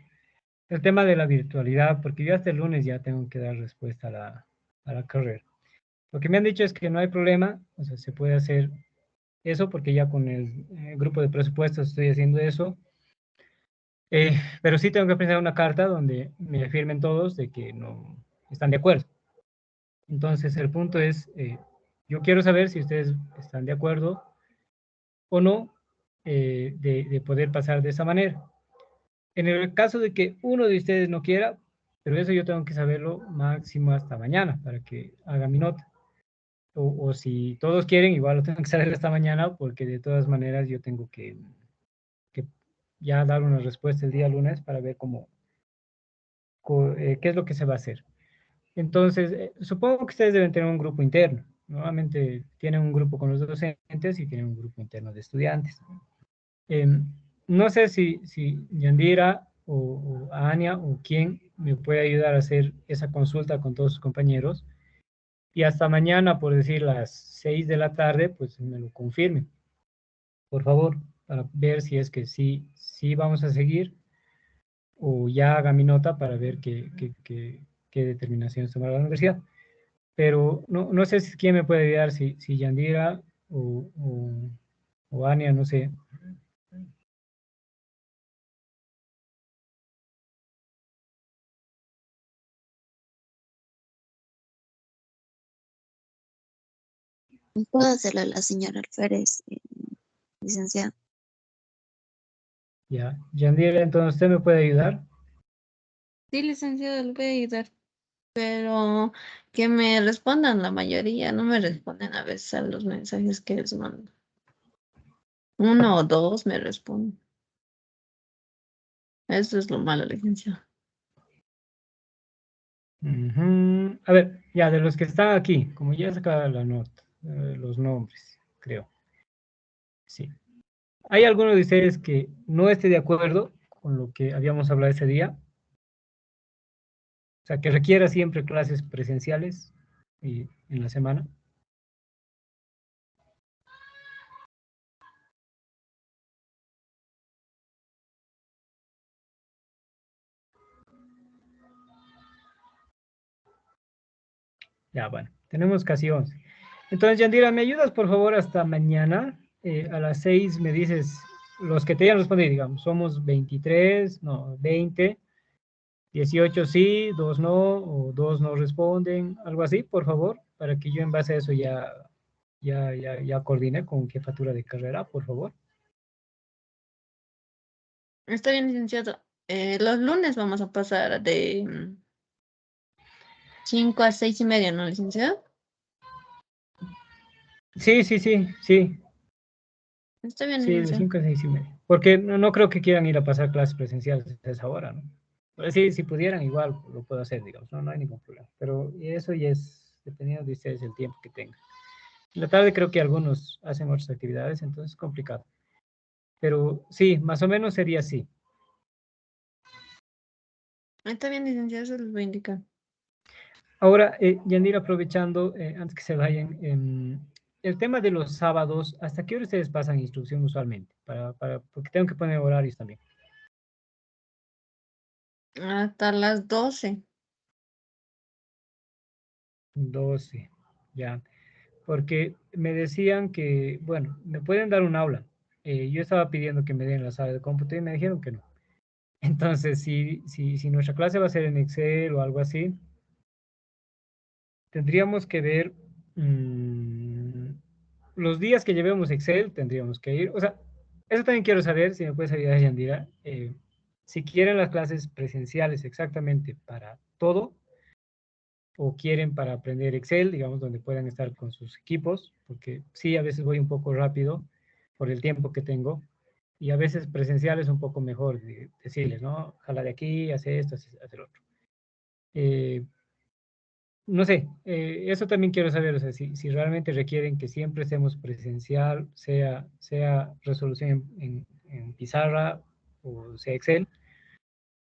El tema de la virtualidad, porque yo hasta el lunes ya tengo que dar respuesta a la carrera. Lo que me han dicho es que no hay problema, o sea, se puede hacer eso porque ya con el grupo de presupuestos estoy haciendo eso. Pero sí tengo que presentar una carta donde me firmen todos de que no están de acuerdo. Entonces, el punto es, yo quiero saber si ustedes están de acuerdo o no de poder pasar de esa manera. En el caso de que uno de ustedes no quiera, pero eso yo tengo que saberlo máximo hasta mañana para que haga mi nota. O si todos quieren, igual lo tengo que saber esta mañana porque de todas maneras yo tengo que ya dar una respuesta el día lunes para ver qué es lo que se va a hacer. Entonces, supongo que ustedes deben tener un grupo interno. Normalmente tienen un grupo con los docentes y tienen un grupo interno de estudiantes. Eh, no sé si Yandira o Ania o quién me puede ayudar a hacer esa consulta con todos sus compañeros y hasta mañana, por decir las 6 de la tarde, pues me lo confirmen, por favor, para ver si es que sí vamos a seguir o ya haga mi nota para ver qué determinaciones tomar la universidad. Pero no sé si quién me puede ayudar, si Yandira o Ania, no sé. ¿Puedo hacerle a la señora Alférez, licenciado? Ya, Yandira, entonces usted me puede ayudar. Sí, licenciado, le voy a ayudar. Pero que me respondan la mayoría, no me responden a veces a los mensajes que les mando. Uno o dos me responden. Eso es lo malo, licenciado. Ujú. A ver, ya, de los que están aquí, como ya sacaba la nota, los nombres, creo. Sí. ¿Hay alguno de ustedes que no esté de acuerdo con lo que habíamos hablado ese día? O sea, que requiera siempre clases presenciales en la semana. Ya, bueno, tenemos casi 11. Entonces, Yandira, ¿me ayudas por favor hasta mañana? A las 6 me dices los que te hayan respondido, digamos, somos 23, no, 20, 18 sí, 2 no, o 2 no responden, algo así, por favor, para que yo en base a eso ya coordine con jefatura de carrera, por favor. Está bien, licenciado. Los lunes vamos a pasar de 5 a 6:30, ¿no, licenciado? Sí, Está bien, sí, de licenciado. 5 a 6 y media. Porque no creo que quieran ir a pasar clases presenciales a esa hora, ¿no? Pero sí, si pudieran, igual lo puedo hacer, digamos, no hay ningún problema. Pero eso ya es dependiendo de ustedes el tiempo que tengan. En la tarde creo que algunos hacen otras actividades, entonces es complicado. Pero sí, más o menos sería así. Está bien, licenciado, se los voy a indicar. Ahora, Yanira, aprovechando, antes que se vayan, el tema de los sábados, ¿hasta qué hora ustedes pasan instrucción usualmente? Porque tengo que poner horarios también. Hasta las 12. 12, ya. Porque me decían que, bueno, me pueden dar un aula. Yo estaba pidiendo que me den la sala de cómputo y me dijeron que no. Entonces, si nuestra clase va a ser en Excel o algo así, tendríamos que ver los días que llevemos Excel, tendríamos que ir. O sea, eso también quiero saber, si me puedes ayudar, Yandira. Si quieren las clases presenciales exactamente para todo, o quieren para aprender Excel, digamos, donde puedan estar con sus equipos, porque sí, a veces voy un poco rápido por el tiempo que tengo, y a veces presencial es un poco mejor decirles, ¿no? Jala de aquí, hace esto, hace lo otro. No sé, eso también quiero saber, o sea, si realmente requieren que siempre estemos presencial, sea resolución en pizarra o sea Excel,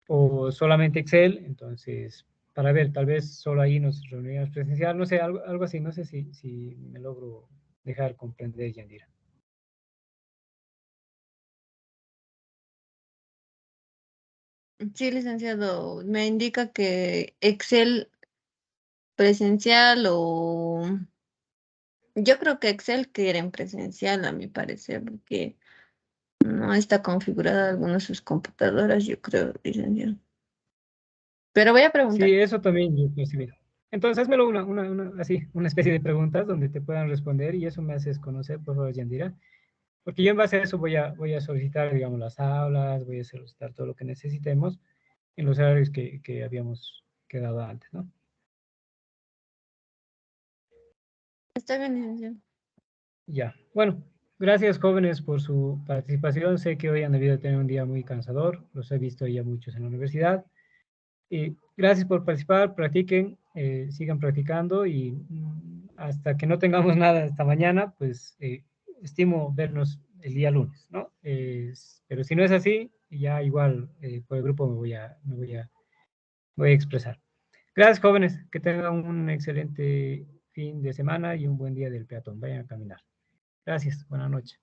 o solamente Excel, entonces, para ver, tal vez solo ahí nos reunimos presencial, no sé, algo así, no sé si me logro dejar comprender, Yandira. Sí, licenciado, me indica que Excel presencial o yo creo que Excel quieren presencial a mi parecer, porque no está configurada alguna de sus computadoras, yo creo, licenciado. Pero voy a preguntar. Sí, eso también yo percibí. Entonces, házmelo así, una especie de preguntas donde te puedan responder y eso me haces conocer, por favor, Yandira. Porque yo en base a eso voy a solicitar, digamos, las aulas, voy a solicitar todo lo que necesitemos en los horarios que habíamos quedado antes, ¿no? Está bien, licenciado. Ya. Bueno, gracias, jóvenes, por su participación. Sé que hoy han debido tener un día muy cansador, los he visto ya muchos en la universidad. Gracias por participar, practiquen, sigan practicando y hasta que no tengamos nada esta mañana, pues estimo vernos el día lunes, ¿no? Pero si no es así, ya igual por el grupo voy a expresar. Gracias, jóvenes, que tengan un excelente fin de semana y un buen día del peatón. Vayan a caminar. Gracias, buenas noches.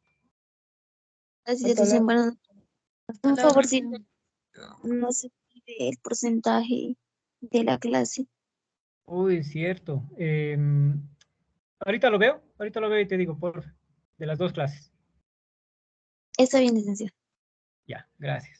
Gracias, Hasta dicen, luego. bueno, Hasta un luego, favorcito, licenciado. no se pide el porcentaje de la clase. Uy, cierto. Ahorita lo veo y te digo, por de las dos clases. Está bien, licenciado. Ya, gracias.